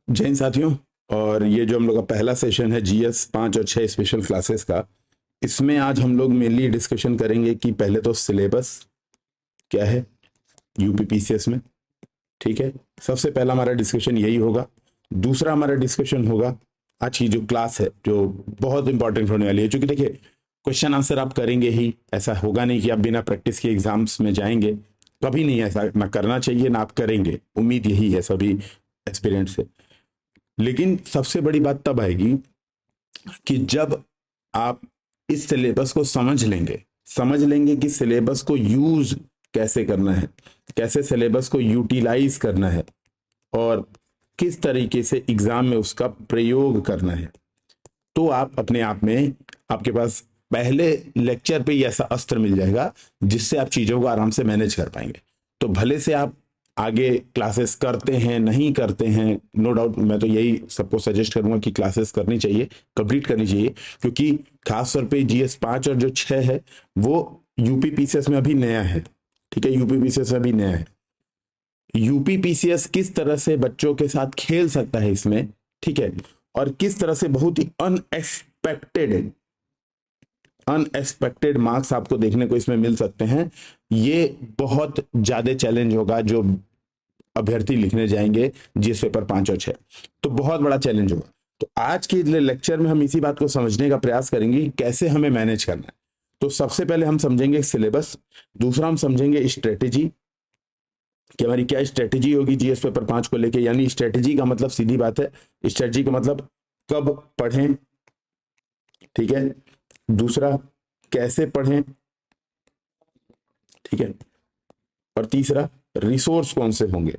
जय हिंद साथियों। और ये जो हम लोग का पहला सेशन है जीएस 5 और 6 स्पेशल क्लासेस का, इसमें आज हम लोग मेनली डिस्कशन करेंगे कि पहले तो सिलेबस क्या है यूपीपीसीएस में। ठीक है, सबसे पहला हमारा डिस्कशन यही होगा। दूसरा हमारा डिस्कशन होगा आज की जो क्लास है, जो बहुत इंपॉर्टेंट होने वाली है। क्योंकि देखिए, क्वेश्चन आंसर आप करेंगे ही, ऐसा होगा नहीं कि आप बिना प्रैक्टिस के एग्जाम्स में जाएंगे। कभी नहीं, ऐसा ना करना चाहिए ना आप करेंगे। उम्मीद यही है सभी एक्सपीरियंस से। लेकिन सबसे बड़ी बात तब आएगी कि जब आप इस सिलेबस को समझ लेंगे कि सिलेबस को यूज कैसे करना है, कैसे सिलेबस को यूटिलाइज करना है और किस तरीके से एग्जाम में उसका प्रयोग करना है। तो आप अपने आप में, आपके पास पहले लेक्चर पे ही ऐसा अस्त्र मिल जाएगा जिससे आप चीजों को आराम से मैनेज कर पाएंगे। तो भले से आप आगे क्लासेस करते हैं नहीं करते हैं, नो डाउट मैं तो यही सबको सजेस्ट करूंगा कि क्लासेस करनी चाहिए, कंप्लीट करनी चाहिए। क्योंकि खासतौर पे जीएस 5 और जो 6 है वो यूपीपीसीएस में अभी नया है। ठीक है, यूपीपीसीएस अभी नया है। यूपीपीसीएस किस तरह से बच्चों के साथ खेल सकता है इसमें, ठीक है, और किस तरह से बहुत ही अनएक्सपेक्टेड मार्क्स आपको देखने को इसमें मिल सकते हैं, ये बहुत ज्यादा चैलेंज होगा जो अभ्यर्थी लिखने जाएंगे जीएस पेपर 5 और 6। तो बहुत बड़ा चैलेंज होगा। तो आज के लेक्चर में हम इसी बात को समझने का प्रयास करेंगे कि कैसे हमें मैनेज करना है। तो सबसे पहले हम समझेंगे सिलेबस, दूसरा हम समझेंगे स्ट्रेटेजी कि हमारी क्या स्ट्रेटेजी होगी जीएस पेपर 5 को लेके। यानी स्ट्रेटेजी का मतलब सीधी बात है, स्ट्रेटेजी का मतलब कब पढ़ें, ठीक है, दूसरा कैसे पढ़ें, ठीक है, और तीसरा रिसोर्स कौन से होंगे।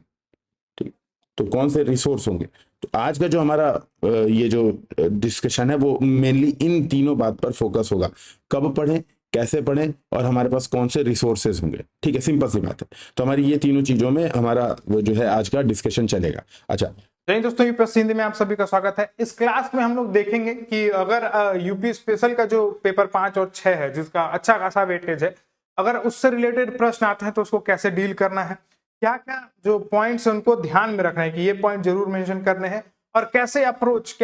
ठीक, तो कौन से रिसोर्स होंगे। तो आज का जो हमारा ये जो डिस्कशन है वो मेनली इन तीनों बात पर फोकस होगा, कब पढ़ें, कैसे पढ़ें और हमारे पास कौन से रिसोर्सेज होंगे। ठीक है, सिंपल सी बात है। तो हमारी ये तीनों चीजों में हमारा वो जो है आज का डिस्कशन चलेगा। अच्छा, जय दोस्तों, यूपी हिंदी में आप सभी का स्वागत है। इस क्लास में हम लोग देखेंगे कि अगर यूपी स्पेशल का जो पेपर 5 और 6 है जिसका अच्छा खासा वेटेज है, अगर उससे रिलेटेड प्रश्न आते हैं तो उसको कैसे डील करना है, क्या क्या जो पॉइंट्स उनको ध्यान में रखना है कि ये पॉइंट जरूर मेंशन करने हैं, और कैसे क्या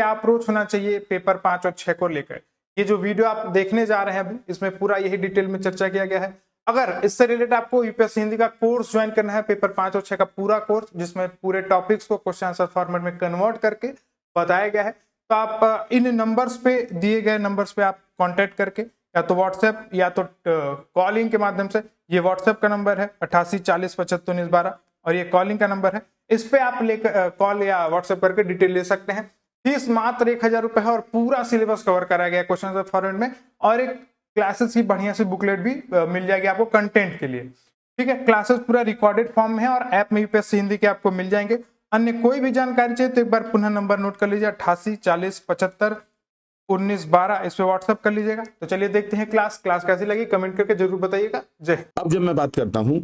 अप्रोच होना चाहिए पेपर 5 और 6 को लेकर। ये जो वीडियो आप देखने जा रहे हैं अभी, इसमें पूरा यही डिटेल में चर्चा किया गया है। अगर इससे रिलेटेड आपको यूपीएससी हिंदी का कोर्स ज्वाइन करना है, पेपर 5 और 6 का पूरा कोर्स जिसमें पूरे टॉपिक्स को क्वेश्चन आंसर फॉर्मेट में कन्वर्ट करके बताया गया है, तो आप इन नंबर्स पे, दिए गए नंबर्स पे आप कांटेक्ट करके या तो व्हाट्सएप या तो कॉलिंग के माध्यम से, ये व्हाट्सएप का नंबर है 8840751912 और ये कॉलिंग का नंबर है, इस पे आप लेकर कॉल या व्हाट्सएप करके डिटेल ले सकते हैं। फीस मात्र 1000 रुपए है और पूरा सिलेबस कवर कराया गया क्वेश्चन आंसर फॉर्मेट में, और एक क्लासेस की बढ़िया सी बुकलेट भी मिल जाएगी आपको कंटेंट के लिए। ठीक है, क्लासेस पूरा रिकॉर्डेड फॉर्म में है और ऐप में यूपीएससी हिंदी के आपको मिल जाएंगे। अन्य कोई भी जानकारी चाहिए तो एक बार पुनः नंबर नोट कर लीजिए 8840751912, इस पे व्हाट्सएप कर लीजिएगा। तो चलिए देखते हैं क्लास कैसी लगी, कमेंट करके जरूर बताइएगा। जय। अब जब मैं बात करता हूं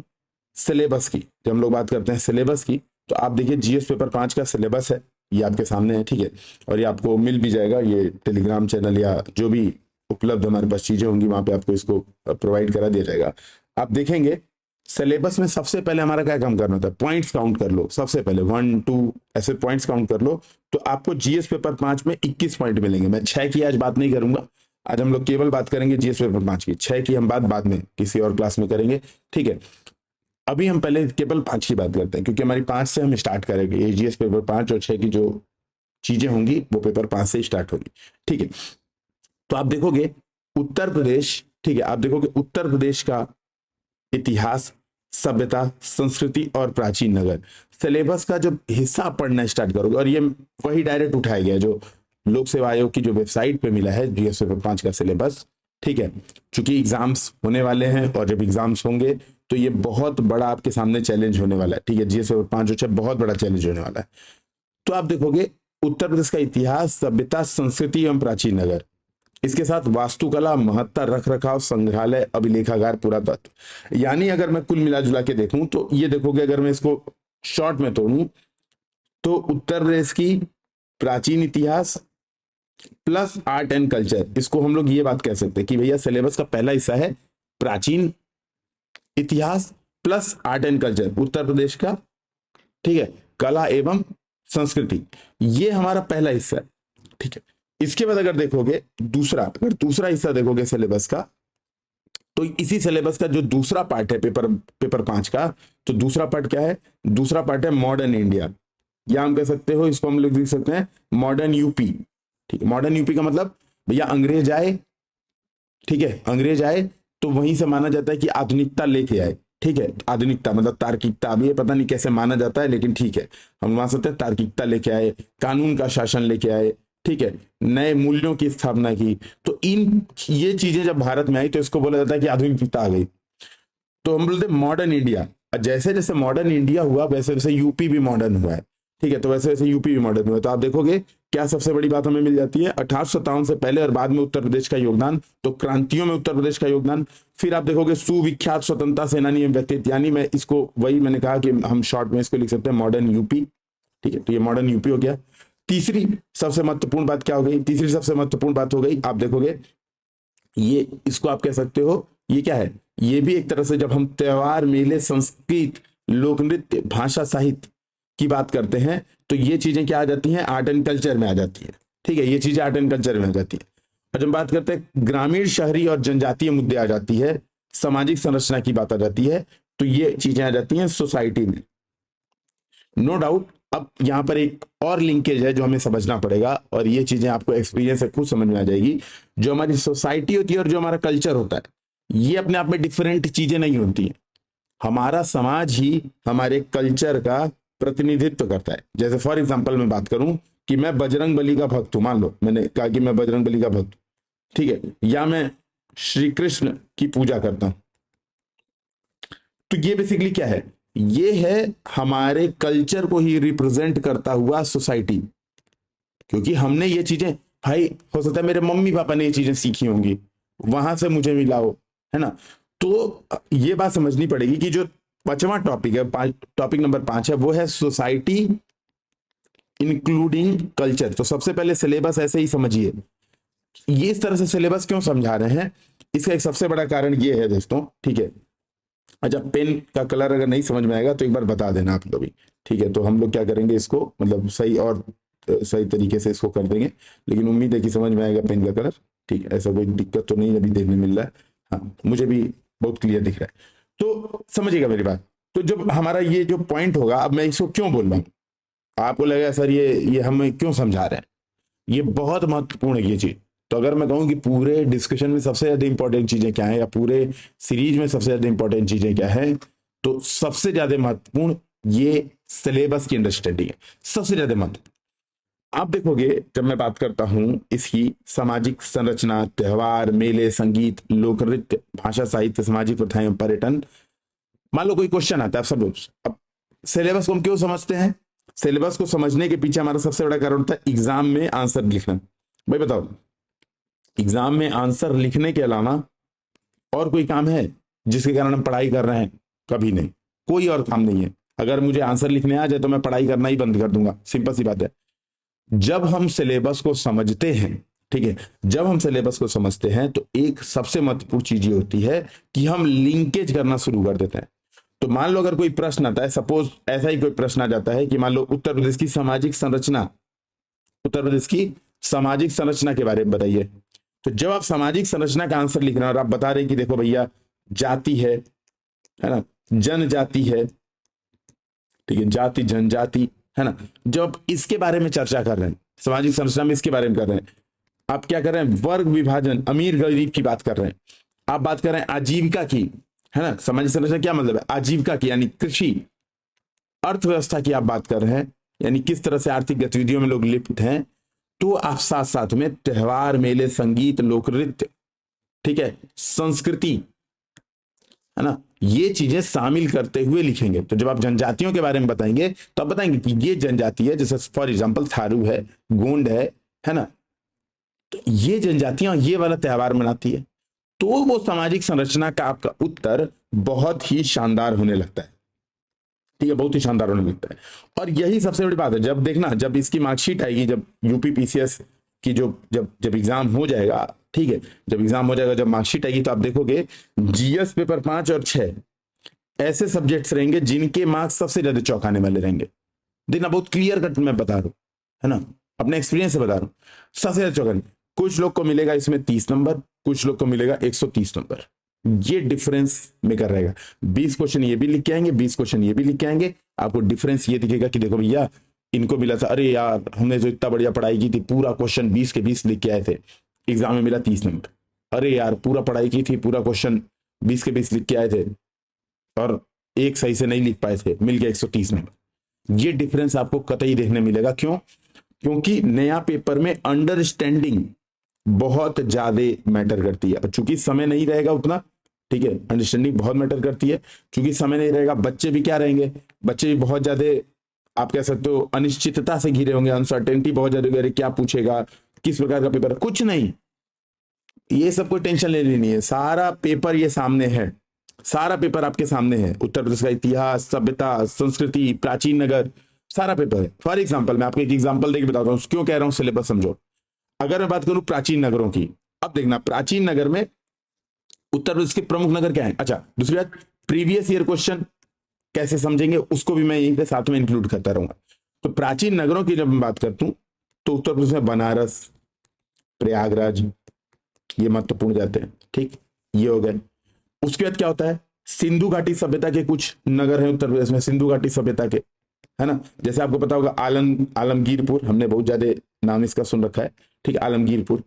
सिलेबस की, जब हम लोग बात करते हैं सिलेबस की, तो आप देखिए जीएस पेपर 5 का सिलेबस है, ये आपके सामने है। ठीक है, और ये आपको मिल भी जाएगा, ये टेलीग्राम चैनल या जो भी उपलब्ध हमारे पास चीजें होंगी वहां पे आपको इसको प्रोवाइड करा दिया जाएगा। आप देखेंगे सिलेबस में सबसे पहले हमारा क्या काम करना होता है, पॉइंट्स काउंट कर लो। सबसे पहले 1 2 ऐसे पॉइंट्स काउंट कर लो, तो आपको जीएस पेपर 5 में 21 पॉइंट मिलेंगे। मैं 6 की आज बात नहीं करूंगा, आज हम लोग केवल बात करेंगे जीएस पेपर 5 की। 6 की हम बात बाद में किसी और क्लास में करेंगे। ठीक है, अभी हम पहले केवल 5 की बात करते हैं, क्योंकि हमारी 5 से हम स्टार्ट करेंगे। ये जीएस पेपर 5 और 6 की जो चीजें होंगी वो पेपर 5 से स्टार्ट होगी। ठीक है, तो आप देखोगे उत्तर प्रदेश, ठीक है, आप देखोगे उत्तर प्रदेश का इतिहास, सभ्यता, संस्कृति और प्राचीन नगर, सिलेबस का जो हिस्सा पढ़ना स्टार्ट करोगे, और ये वही डायरेक्ट उठाया गया जो लोक सेवा आयोग की जो वेबसाइट पे मिला है जीएस पेपर 5 का सिलेबस। ठीक है, चूंकि एग्जाम्स होने वाले हैं और जब एग्जाम्स होंगे तो ये बहुत बड़ा आपके सामने चैलेंज होने वाला है। ठीक है, जीएस पेपर 5 और 6 बहुत बड़ा चैलेंज होने वाला है। तो आप देखोगे उत्तर प्रदेश का इतिहास, सभ्यता, संस्कृति एवं प्राचीन नगर, इसके साथ वास्तुकला, महत्ता, रख रखाव, संग्रहालय, अभिलेखागार, पुरातत्व। यानी अगर मैं कुल मिला जुला के देखूं तो ये देखोगे, अगर मैं इसको शॉर्ट में तोड़ूं तो उत्तर प्रदेश की प्राचीन इतिहास प्लस आर्ट एंड कल्चर, इसको हम लोग ये बात कह सकते हैं कि भैया सिलेबस का पहला हिस्सा है प्राचीन इतिहास plus art and culture Uttar Pradesh का। ठीक है, कला एवं संस्कृति, ये हमारा पहला हिस्सा है, ठीक है। इसके बाद अगर देखोगे अगर दूसरा हिस्सा देखोगे सिलेबस का, तो इसी सिलेबस का जो दूसरा पार्ट है पेपर 5 का, तो दूसरा पार्ट क्या है? दूसरा पार्ट है मॉडर्न इंडिया, या हम कह सकते हो, इसको हम लोग लिख सकते हैं मॉडर्न यूपी, ठीक है। मॉडर्न यूपी का मतलब भैया अंग्रेज आए, ठीक है, अंग्रेज आए तो वहीं से माना जाता है कि आधुनिकता लेके आए, ठीक है। आधुनिकता मतलब तार्किकता, अब ये पता नहीं कैसे माना जाता है, लेकिन ठीक है, हम मान सकते हैं तार्किकता लेके आए, कानून का शासन लेके आए, ठीक है, नए मूल्यों की स्थापना की। तो ये चीजें जब भारत में आई तो इसको बोला जाता है कि आधुनिकता आ गई। तो हम बोलते मॉडर्न इंडिया। जैसे जैसे मॉडर्न इंडिया हुआ वैसे वैसे यूपी भी मॉडर्न हुआ है, ठीक है। तो वैसे वैसे यूपी भी मॉडर्न हुआ है। तो आप देखोगे क्या सबसे बड़ी बात हमें मिल जाती है, 1857 से पहले और बाद में उत्तर प्रदेश का योगदान, तो क्रांतियों में उत्तर प्रदेश का योगदान। फिर आप देखोगे सुविख्यात स्वतंत्रता सेनानी एवं व्यक्तित्व, यानी मैं इसको वही मैंने कहा कि हम शॉर्ट में इसको लिख सकते हैं मॉडर्न यूपी, ठीक है। तो ये मॉडर्न यूपी हो गया। तीसरी सबसे महत्वपूर्ण बात क्या हो गई? तीसरी सबसे महत्वपूर्ण बात हो गई, आप देखोगे ये, इसको आप कह सकते हो, ये क्या है? ये भी एक तरह से जब हम त्योहार, मेले, संस्कृत, लोक नृत्य, भाषा, साहित्य की बात करते हैं तो ये चीजें क्या आ जाती हैं? आर्ट एंड कल्चर में आ जाती है, ठीक है। ये चीजें आर्ट एंड कल्चर में आ जाती है। और जब बात करते हैं ग्रामीण, शहरी और जनजातीय मुद्दे आ जाती है, सामाजिक संरचना की बात आ जाती है, तो ये चीजें आ जाती हैं सोसाइटी में। नो डाउट अब यहां पर एक और लिंकेज है जो हमें समझना पड़ेगा, और ये चीजें आपको एक्सपीरियंस से खुद समझ में आ जाएगी। जो हमारी सोसाइटी होती है और जो हमारा कल्चर होता है, ये अपने आप में डिफरेंट चीजें नहीं होती हैं। हमारा समाज ही हमारे कल्चर का प्रतिनिधित्व करता है। जैसे फॉर एग्जांपल मैं बात करूं कि मैं बजरंग बली का भक्त हूं, मान लो मैंने कहा कि मैं बजरंग बली का भक्त हूं, ठीक है, या मैं श्री कृष्ण की पूजा करता हूं, तो ये बेसिकली क्या है? ये है हमारे कल्चर को ही रिप्रेजेंट करता हुआ सोसाइटी। क्योंकि हमने ये चीजें, भाई हो सकता है मेरे मम्मी पापा ने ये चीजें सीखी होंगी, वहां से मुझे मिला हो, है ना। तो ये बात समझनी पड़ेगी कि जो पांचवा टॉपिक है, टॉपिक नंबर 5 है, वो है सोसाइटी इंक्लूडिंग कल्चर। तो सबसे पहले सिलेबस ऐसे ही समझिए। ये इस तरह से सिलेबस क्यों समझा रहे हैं, इसका एक सबसे बड़ा कारण ये है दोस्तों, ठीक है। अच्छा, पेन का कलर अगर नहीं समझ में आएगा तो एक बार बता देना आप लोग भी, ठीक है। तो हम लोग क्या करेंगे, इसको मतलब सही और सही तरीके से इसको कर देंगे, लेकिन उम्मीद है कि समझ में आएगा पेन का कलर, ठीक है। ऐसा कोई दिक्कत तो नहीं अभी देखने मिल रहा है, हाँ मुझे भी बहुत क्लियर दिख रहा है। तो समझिएगा मेरी बात। तो जब हमारा ये जो पॉइंट होगा, अब मैं इसको क्यों बोल रहा हूँ, आपको लगेगा सर ये हमें क्यों समझा रहे हैं, ये बहुत महत्वपूर्ण है ये चीज। तो अगर मैं कहूँ कि पूरे डिस्कशन में सबसे ज्यादा इंपॉर्टेंट चीजें क्या है, या पूरे सीरीज में सबसे ज्यादा इंपॉर्टेंट चीजें क्या है, तो सबसे ज्यादा महत्वपूर्ण ये सिलेबस की अंडरस्टैंडिंग है, सबसे ज्यादा महत्वपूर्ण। आप देखोगे जब मैं बात करता हूं इसकी सामाजिक संरचना, त्योहार, मेले, संगीत, लोक नृत्य, भाषा, साहित्य, सामाजिक प्रथाएं एवं पर्यटन, मान लो कोई क्वेश्चन आता है, आप सब लोग अब सिलेबस को हम क्यों समझते हैं? सिलेबस को समझने के पीछे हमारा सबसे बड़ा कारण होता है एग्जाम में आंसर लिखना। भाई बताओ, एग्जाम में आंसर लिखने के अलावा और कोई काम है जिसके कारण हम पढ़ाई कर रहे हैं? कभी नहीं, कोई और काम नहीं है। अगर मुझे आंसर लिखने आ जाए तो मैं पढ़ाई करना ही बंद कर दूंगा, सिंपल सी बात है। जब हम सिलेबस को समझते हैं, ठीक है, जब हम सिलेबस को समझते हैं तो एक सबसे महत्वपूर्ण चीज ये होती है कि हम लिंकेज करना शुरू कर देते हैं। तो मान लो अगर कोई प्रश्न आता है, सपोज ऐसा ही कोई प्रश्न आ जाता है कि मान लो उत्तर प्रदेश की सामाजिक संरचना, उत्तर प्रदेश की सामाजिक संरचना के बारे में बताइए। तो जब आप सामाजिक संरचना का आंसर लिख रहे हैं और आप बता रहे हैं कि देखो भैया जाति है ना, जनजाति है, ठीक है, जाति, जनजाति, है ना, जब इसके बारे में चर्चा कर रहे हैं, सामाजिक संरचना में इसके बारे में कर रहे हैं, आप क्या कर रहे हैं? वर्ग विभाजन, अमीर गरीब की बात कर रहे हैं, आप बात कर रहे हैं आजीविका की, है ना। सामाजिक संरचना क्या मतलब है? आजीविका की, यानी कृषि, अर्थव्यवस्था की आप बात कर रहे हैं, यानी किस तरह से आर्थिक गतिविधियों में लोग लिप्त हैं। तो आप साथ साथ में त्योहार, मेले, संगीत, लोक नृत्य, ठीक है, संस्कृति, है ना, ये चीजें शामिल करते हुए लिखेंगे। तो जब आप जनजातियों के बारे में बताएंगे तो आप बताएंगे कि ये जनजाति है, जैसे फॉर एग्जांपल थारू है, गोंड है ना, तो ये जनजातियां ये वाला त्योहार मनाती है। तो वो सामाजिक संरचना का आपका उत्तर बहुत ही शानदार होने लगता है, ठीक है, बहुत ही शानदार होने लगता है। और यही सबसे बड़ी बात है, जब देखना, जब इसकी मार्कशीट आएगी, जब यूपी पीसीएस की जो जब एग्जाम हो जाएगा, ठीक है, जब एग्जाम हो जाएगा, जब मार्कशीट आएगी, तो आप देखोगे जीएस पेपर 5 और 6 ऐसे सब्जेक्ट्स रहेंगे जिनके मार्क्स सबसे ज्यादा चौंकाने वाले रहेंगे। देखना, बहुत क्लियर कट मैं बता रहा हूं, है ना, अपने एक्सपीरियंस से बता रहा हूं। सबसे ज्यादा चौकन, कुछ लोग को मिलेगा इसमें 30 नंबर, कुछ लोग को मिलेगा 130 नंबर। ये डिफरेंस मेकर रहेगा। 20 क्वेश्चन ये भी लिख के आएंगे, 20 क्वेश्चन ये भी लिख के आएंगे, आपको डिफरेंस ये दिखेगा कि देखो भैया इनको मिला था, अरे यार हमने जो इतना बढ़िया पढ़ाई की थी, पूरा क्वेश्चन 20 के 20 लिख के आए थे, एग्जाम में मिला 30 नंबर। अरे यार पूरा पढ़ाई की थी, पूरा क्वेश्चन 20 के 20 लिख के आए थे और एक सही से नहीं लिख पाए थे, मिल गया 130 नंबर। ये डिफरेंस आपको कतई देखने मिलेगा। क्यों? क्योंकि नया पेपर में अंडरस्टैंडिंग बहुत ज्यादा मैटर करती है। और चूंकि समय नहीं रहेगा उतना, ठीक है, अंडरस्टैंडिंग बहुत मैटर करती है। चूंकि समय नहीं रहेगा, बच्चे भी क्या रहेंगे, बच्चे भी बहुत ज्यादा, आप कह सकते हो अनिश्चितता से घिरे होंगे, अनसर्टेनिटी बहुत ज्यादा, अरे क्या पूछेगा, किस प्रकार का पेपर, कुछ नहीं, ये सब कोई टेंशन लेनी नहीं है। सारा पेपर ये सामने है, सारा पेपर आपके सामने है। उत्तर प्रदेश का इतिहास, सभ्यता, संस्कृति, प्राचीन नगर, सारा पेपर है। फॉर एग्जाम्पल मैं आपको एक एग्जाम्पल देकर बताता हूँ क्यों कह रहा हूँ सिलेबस समझो। अगर मैं बात करूं प्राचीन नगरों की, अब देखना प्राचीन नगर में उत्तर प्रदेश के प्रमुख नगर क्या है। अच्छा, दूसरी बात, प्रीवियस ईयर क्वेश्चन कैसे समझेंगे उसको भी मैं यहीं पे साथ में इंक्लूड करता रहूंगा। तो प्राचीन नगरों की जब मैं बात करता हूं तो उत्तर प्रदेश में बनारस, प्रयागराज, ये महत्वपूर्ण जाते हैं, ठीक, ये हो गए। उसके बाद क्या होता है, सिंधु घाटी सभ्यता के कुछ नगर हैं उत्तर प्रदेश में, सिंधु घाटी सभ्यता के, है ना, जैसे आपको पता होगा आलमगीरपुर, हमने बहुत ज्यादा नाम इसका सुन रखा है, ठीक, आलमगीरपुर।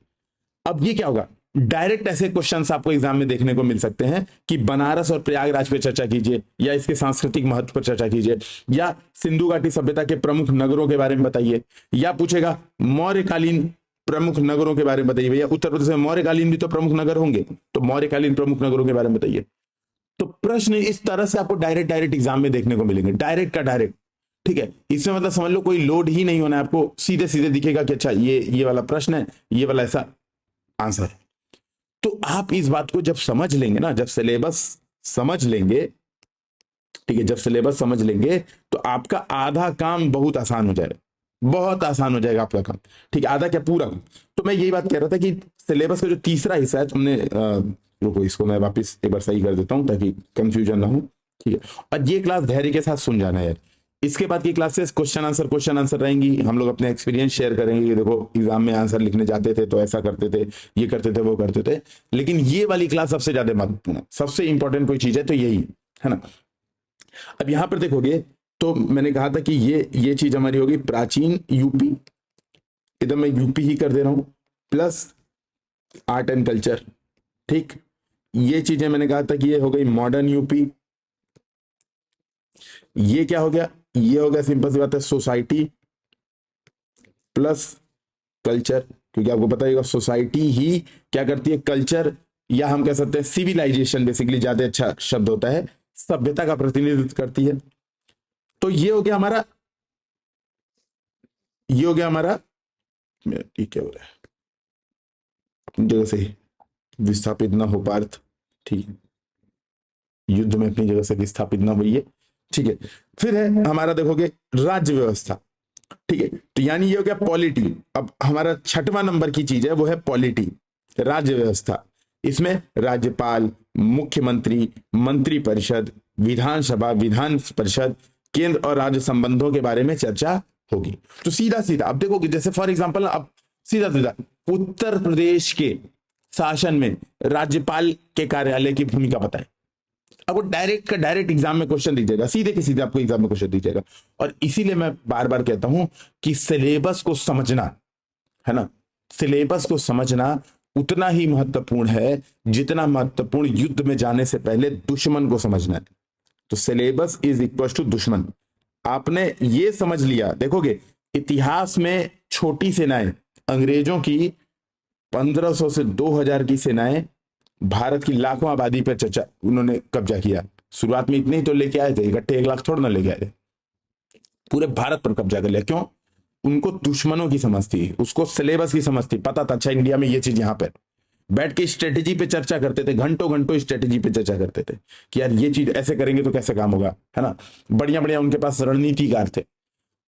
अब ये क्या होगा, डायरेक्ट ऐसे क्वेश्चंस आपको एग्जाम में देखने को मिल सकते हैं कि बनारस और प्रयागराज पे चर्चा कीजिए, या इसके सांस्कृतिक महत्व पर चर्चा कीजिए, या सिंधु घाटी सभ्यता के प्रमुख नगरों के बारे में बताइए, या पूछेगा मौर्यकालीन प्रमुख नगरों के बारे में बताइए। भैया उत्तर प्रदेश में मौर्यकालीन भी तो प्रमुख नगर होंगे, तो मौर्यकालीन प्रमुख नगरों के बारे में बताइए। तो प्रश्न इस तरह से आपको डायरेक्ट डायरेक्ट एग्जाम में देखने को मिलेंगे, डायरेक्ट का डायरेक्ट, ठीक है। इसमें मतलब समझ लो कोई लोड ही नहीं होना है, आपको सीधे सीधे दिखेगा कि अच्छा ये वाला प्रश्न है, ये वाला ऐसा आंसर है। तो आप इस बात को जब समझ लेंगे ना, जब सिलेबस समझ लेंगे, ठीक है, जब सिलेबस समझ लेंगे तो आपका आधा काम बहुत आसान हो जाएगा, बहुत आसान हो जाएगा आपका काम, ठीक है, आधा क्या पूरा। तो मैं यही बात कह रहा था कि सिलेबस का जो तीसरा हिस्सा है तुमने, रुको इसको मैं वापस एक बार सही कर देता हूं ताकि कंफ्यूजन ना हो, ठीक है। और ये क्लास धैर्य के साथ सुन जाना है। इसके बाद की क्लासेस क्वेश्चन आंसर रहेंगी, हम लोग अपने एक्सपीरियंस शेयर करेंगे कि देखो एग्जाम में आंसर लिखने जाते थे तो ऐसा करते थे, ये करते थे, वो करते थे। लेकिन ये वाली क्लास सबसे ज्यादा महत्वपूर्ण है, सबसे इंपॉर्टेंट कोई चीज है तो यही है ना। अब यहां पर देखोगे तो मैंने कहा था कि ये चीज हमारी होगी प्राचीन यूपी, इधर मैं यूपी ही कर दे रहा हूं, प्लस आर्ट एंड कल्चर, ठीक। ये चीजें मैंने कहा था कि ये हो गई मॉडर्न यूपी। ये क्या हो गया, ये हो गया सिंपल सी बात है सोसाइटी प्लस कल्चर, क्योंकि आपको पता है सोसाइटी ही क्या करती है, कल्चर, या हम कह सकते हैं सिविलाइजेशन, बेसिकली ज्यादा अच्छा शब्द होता है, सभ्यता का प्रतिनिधित्व करती है। तो ये हो गया हमारा, ये हो गया हमारा, ठीक है, हो रहा है अपनी जगह से विस्थापित ना हो पार्थ, ठीक है, युद्ध में अपनी जगह से विस्थापित ना हुई है, ठीक है। फिर है हमारा देखोगे राज्य व्यवस्था, ठीक है, तो यानी ये हो गया पॉलिटी। अब हमारा छठवां नंबर की चीज है वो है पॉलिटी, राज्य व्यवस्था। इसमें राज्यपाल, मुख्यमंत्री, मंत्रिपरिषद, विधानसभा, विधान परिषद, केंद्र और राज्य संबंधों के बारे में चर्चा होगी। तो सीधा सीधा अब देखोगे, जैसे फॉर एग्जांपल अब सीधा सीधा उत्तर प्रदेश के शासन में राज्यपाल के कार्यालय की भूमिका बताएं। आपको डायरेक्ट का डायरेक्ट एग्जाम में क्वेश्चन दीजिएगा, सीधे के सीधे आपको एग्जाम में क्वेश्चन दीजिएगा। और इसीलिए मैं बार बार कहता हूं कि सिलेबस को समझना, है ना, सिलेबस को समझना उतना ही महत्वपूर्ण है जितना महत्वपूर्ण युद्ध में जाने से पहले दुश्मन को समझना है। तो सिलेबस इज इक्वल टू दुश्मन। आपने ये समझ लिया, देखोगे इतिहास में छोटी सेनाएं, अंग्रेजों की 1500 से 2000 की सेनाएं भारत की लाखों आबादी पर चर्चा उन्होंने कब्जा किया। शुरुआत में इतने ही तो लेके आए थे, इकट्ठे 1 लाख थोड़ा ना लेके आए थे, पूरे भारत पर कब्जा कर लिया। क्यों? उनको दुश्मनों की समझ थी, उसको सिलेबस की समझ थी, पता था अच्छा इंडिया में ये चीज, यहां पर बैठ के स्ट्रेटेजी पे चर्चा करते थे, घंटों घंटों स्ट्रेटेजी पे चर्चा करते थे कि यार ये चीज ऐसे करेंगे तो कैसे काम होगा, है ना। बढ़िया बढ़िया उनके पास रणनीतिकार थे।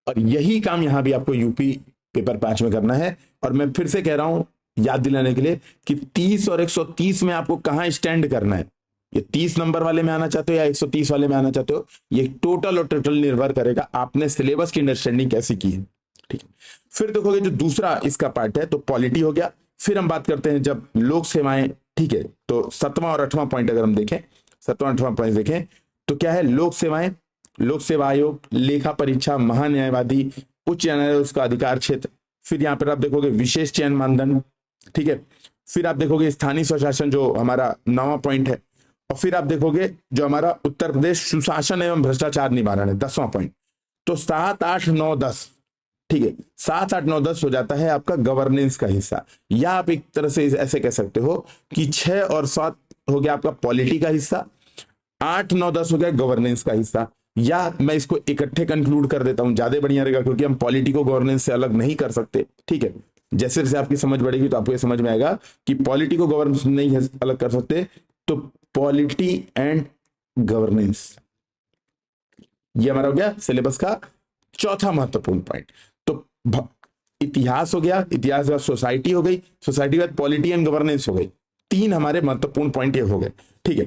और यही काम यहां भी आपको यूपी पेपर 5 में करना है। और मैं फिर से कह रहा हूं याद दिलाने के लिए कि 30 और 130 में आपको कहां स्टैंड करना है, ये 30 नंबर वाले में आना चाहते हो या 130 वाले में आना चाहते हो, ये टोटल और टोटल निर्भर करेगा आपने सिलेबस की अंडरस्टैंडिंग कैसी की है। ठीक है, फिर देखोगे जो दूसरा इसका पार्ट है तो पॉलिटी हो गया। फिर हम बात करते हैं जब लोक सेवाएं, ठीक है, तो 7वां और 8वां पॉइंट अगर हम देखें, 7वां 8वां पॉइंट देखें तो क्या है, लोक सेवाएं, लोक सेवा आयोग, लेखा परीक्षा, महान्यायवादी, उच्च न्यायालय उसका अधिकार क्षेत्र। फिर यहां पर आप देखोगे विशेष चयन मानदंड, ठीक है। फिर आप देखोगे स्थानीय स्वशासन जो हमारा 9वां पॉइंट है। और फिर आप देखोगे जो हमारा उत्तर प्रदेश सुशासन एवं भ्रष्टाचार निवारण है 10वां पॉइंट। तो 7 8 9 10, ठीक है, 7 8 9 10 हो जाता है आपका गवर्नेंस का हिस्सा। या आप एक तरह से ऐसे कह सकते हो कि 6 और 7 हो गया आपका पॉलिटी का हिस्सा, 8 9 10 हो गया गवर्नेंस का हिस्सा। या मैं इसको इकट्ठे कंक्लूड कर देता हूं, ज्यादा बढ़िया रहेगा, क्योंकि हम पॉलिटी को गवर्नेंस से अलग नहीं कर सकते। ठीक है, जैसे जैसे आपकी समझ बढ़ेगी तो आपको ये समझ में आएगा कि पॉलिटी को गवर्नेंस नहीं अलग कर सकते। तो पॉलिटी एंड गवर्नेंस, ये हमारा हो गया सिलेबस का चौथा महत्वपूर्ण पॉइंट। तो इतिहास हो गया, इतिहास के बाद सोसाइटी हो गई, सोसाइटी के बाद पॉलिटी एंड गवर्नेंस हो गई। 3 हमारे महत्वपूर्ण पॉइंट ये हो गए। ठीक है,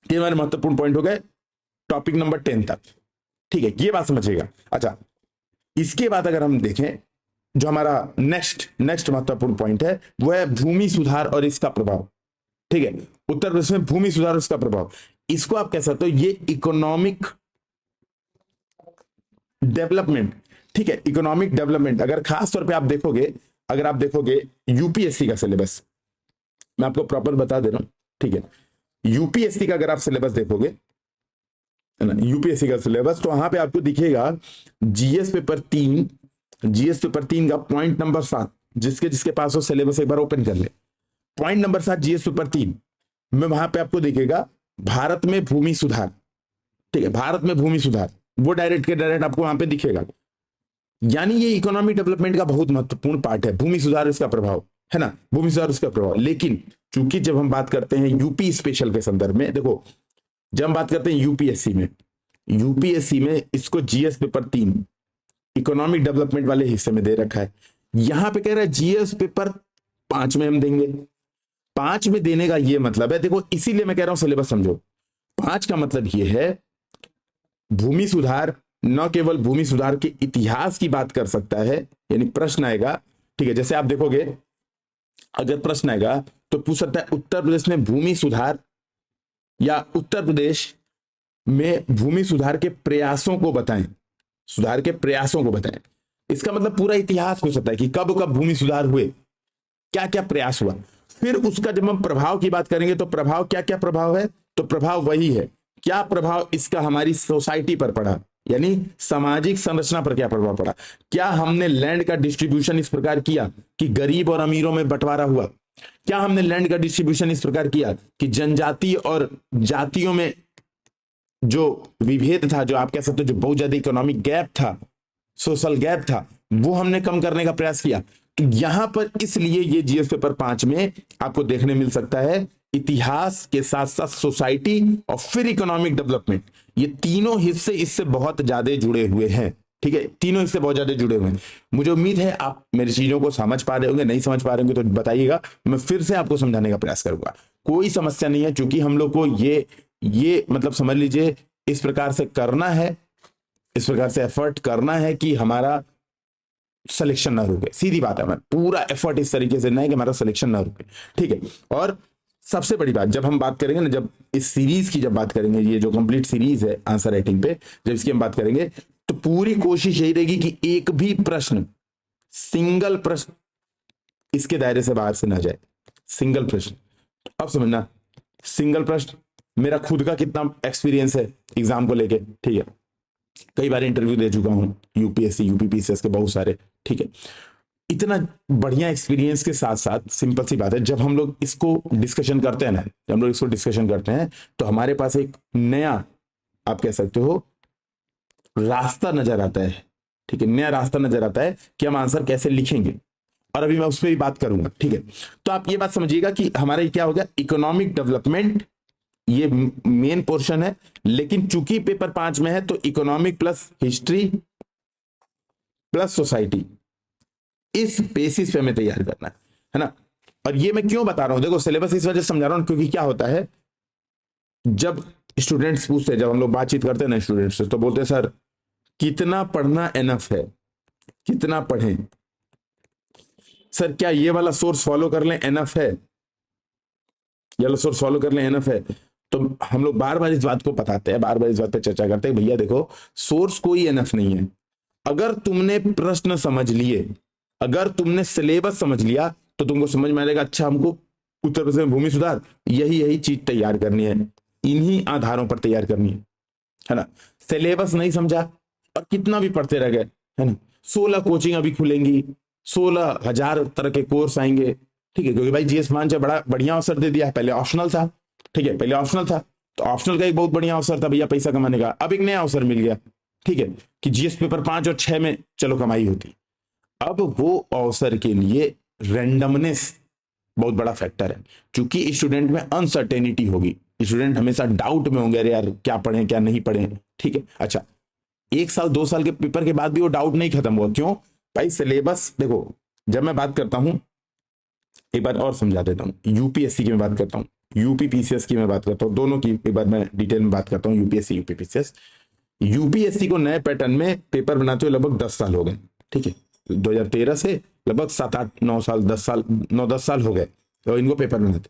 ये हमारे महत्वपूर्ण पॉइंट हो गए टॉपिक नंबर 10 तक। ठीक है, ये बात समझिएगा। अच्छा, इसके बाद अगर हम देखें जो हमारा नेक्स्ट महत्वपूर्ण पॉइंट है वो है भूमि सुधार और इसका प्रभाव। ठीक है, उत्तर प्रदेश में भूमि सुधार और इसका प्रभाव, इसको आप कह सकते हो ये इकोनॉमिक डेवलपमेंट। ठीक है, इकोनॉमिक डेवलपमेंट अगर खास तौर पे आप देखोगे, अगर आप देखोगे यूपीएससी का सिलेबस, मैं आपको प्रॉपर बता दे रहा हूं। ठीक है, यूपीएससी का अगर आप सिलेबस देखोगे, यूपीएससी का सिलेबस, तो वहां पे आपको दिखेगा जीएस पेपर 3, जीएस पेपर 3 का पॉइंट नंबर 7, जिसके पास हो सिलेबस एक बार ओपन कर ले। पॉइंट नंबर 7 जीएस पेपर 3 में वहां पे आपको दिखेगा भारत में भूमि सुधार। ठीक है, भारत में भूमि सुधार, वो डायरेक्ट के डायरेक्ट आपको वहां पे दिखेगा। यानी ये इकोनॉमिक डेवलपमेंट का बहुत महत्वपूर्ण पार्ट है, भूमि सुधार इसका प्रभाव है ना, भूमि सुधार इसका प्रभाव। लेकिन चूंकि जब हम बात करते हैं यूपी स्पेशल के संदर्भ में, देखो जब हम बात करते हैं यूपीएससी में इसको जीएस पेपर 3 इकोनॉमिक डेवलपमेंट वाले हिस्से में दे रखा है। यहां पे कह रहा है जीएस पेपर 5 में हम देंगे। 5 में देने का ये मतलब है, देखो इसीलिए मैं कह रहा हूं सिलेबस समझो। 5 का मतलब ये है भूमि सुधार, न केवल भूमि सुधार के इतिहास की बात कर सकता है, यानी प्रश्न आएगा। ठीक है, जैसे आप देखोगे अगर प्रश्न आएगा तो पूछ सकता है उत्तर प्रदेश में भूमि सुधार या उत्तर प्रदेश में भूमि सुधार के प्रयासों को बताएं, सुधार के प्रयासों को बताएं। इसका मतलब पूरा इतिहास हो सकता है कि कब कब भूमि सुधार हुए, क्या क्या प्रयास हुआ। फिर उसका जब हम प्रभाव की बात करेंगे तो प्रभाव क्या क्या प्रभाव है, तो प्रभाव वही है क्या प्रभाव इसका हमारी सोसाइटी पर पड़ा, यानी सामाजिक संरचना पर क्या प्रभाव पड़ा। क्या हमने लैंड का डिस्ट्रीब्यूशन इस प्रकार किया कि गरीब और अमीरों में बंटवारा हुआ। क्या हमने लैंड का डिस्ट्रीब्यूशन इस प्रकार किया कि जनजाति और जातियों में जो विभेद था, जो आप कह सकते हो जो बहुत ज्यादा इकोनॉमिक गैप था, सोशल गैप था, वो हमने कम करने का प्रयास किया। तो यहां पर इसलिए ये जीएस पेपर 5 में आपको देखने मिल सकता है इतिहास के साथ साथ सोसाइटी और फिर इकोनॉमिक डेवलपमेंट, ये तीनों हिस्से इससे बहुत ज्यादा जुड़े हुए हैं। ठीक है, तीनों हिस्से बहुत ज्यादा जुड़े हुए हैं। मुझे उम्मीद है आप मेरी चीजों को समझ पा रहे होंगे, नहीं समझ पा रहे होंगे तो बताइएगा, मैं फिर से आपको समझाने का प्रयास करूंगा। कोई समस्या नहीं है, क्योंकि हम लोग को ये मतलब समझ लीजिए इस प्रकार से करना है, इस प्रकार से एफर्ट करना है कि हमारा सिलेक्शन ना रुके। सीधी बात है, पूरा एफर्ट इस तरीके से ना है कि हमारा सिलेक्शन ना रुके। ठीक है, और सबसे बड़ी बात जब हम बात करेंगे ना, जब इस सीरीज की जब बात करेंगे, ये जो कंप्लीट सीरीज है आंसर राइटिंग पे, जब इसकी हम बात करेंगे तो पूरी कोशिश यही रहेगी कि एक भी प्रश्न, सिंगल प्रश्न इसके दायरे से बाहर से ना जाए। सिंगल प्रश्न, अब समझना, सिंगल प्रश्न, मेरा खुद का कितना एक्सपीरियंस है एग्जाम को लेके। ठीक है, कई बार इंटरव्यू दे चुका हूं यूपीएससी यूपीपीसीएस के बहुत सारे। ठीक है, इतना बढ़िया एक्सपीरियंस के साथ साथ सिंपल सी बात है, जब हम लोग इसको डिस्कशन करते हैं ना, जब हम लोग इसको डिस्कशन करते हैं तो हमारे पास एक नया, आप कह सकते हो रास्ता नजर आता है। ठीक है, नया रास्ता नजर आता है कि हम आंसर कैसे लिखेंगे, और अभी मैं उस पर भी बात करूंगा। ठीक है, तो आप ये बात समझिएगा कि हमारा क्या हो गया, इकोनॉमिक डेवलपमेंट ये मेन पोर्शन है, लेकिन चूंकि पेपर 5 में है तो economic plus history plus society, इस बेसिस पे हमें तैयार करना है ना। और ये मैं क्यों बता रहा हूं, देखो सिलेबस इस वजह से समझा रहा हूं क्योंकि क्या होता है, जब स्टूडेंट्स पूछते हैं, जब हम लोग बातचीत करते हैं ना स्टूडेंट्स से, तो बोलते हैं सर कितना पढ़ना एनफ है, कितना पढ़ें सर, क्या ये वाला सोर्स फॉलो कर लें एनफ है, ये वाला सोर्स फॉलो कर लें एनफ है? तो हम लोग बार बार इस बात को बताते हैं, बार बार इस बात पे चर्चा करते हैं, भैया देखो सोर्स कोई एनफ नहीं है। अगर तुमने प्रश्न समझ लिए, अगर तुमने सिलेबस समझ लिया, तो तुमको समझ में आएगा अच्छा हमको उत्तर प्रदेश में भूमि सुधार यही यही चीज तैयार करनी है, इन्हीं आधारों पर तैयार करनी है ना। सिलेबस नहीं समझा और कितना भी पढ़ते रह गए, है ना, 16 कोचिंग अभी खुलेंगी, 16,000 तरह के कोर्स आएंगे, ठीक है, क्योंकि भाई जीएस पांच बड़ा बढ़िया अवसर दे दिया है। पहले ऑप्शनल था, ठीक है, पहले ऑप्शनल था, तो ऑप्शनल का एक बहुत बढ़िया अवसर था भैया पैसा कमाने का। अब एक नया अवसर मिल गया, ठीक है, कि जीएस पेपर 5 और 6 में चलो कमाई होती। अब वो अवसर के लिए रैंडमनेस बहुत बड़ा फैक्टर है, क्योंकि स्टूडेंट में अनसर्टेनिटी होगी, स्टूडेंट हमेशा डाउट में होंगे, अरे यार क्या पढ़ें क्या नहीं पढ़ें, ठीक है। अच्छा, 1 साल 2 साल के पेपर के बाद भी वो डाउट नहीं खत्म हुआ, क्यों भाई? सिलेबस देखो, जब मैं बात करता हूं, एक बार और समझा देता हूं, यूपीएससी की मैं बात करता हूं, यूपी पीसीएस की मैं बात करता हूं, दोनों की एक बार मैं डिटेल में बात करता हूं, यूपीएससी यूपी पीसीएस। यूपीएससी को नए पैटर्न में पेपर बनाते हुए लगभग 10 साल हो गए, ठीक है, 2013 से लगभग 7-8-9 साल 10 साल हो गए तो इनको पेपर बनाते।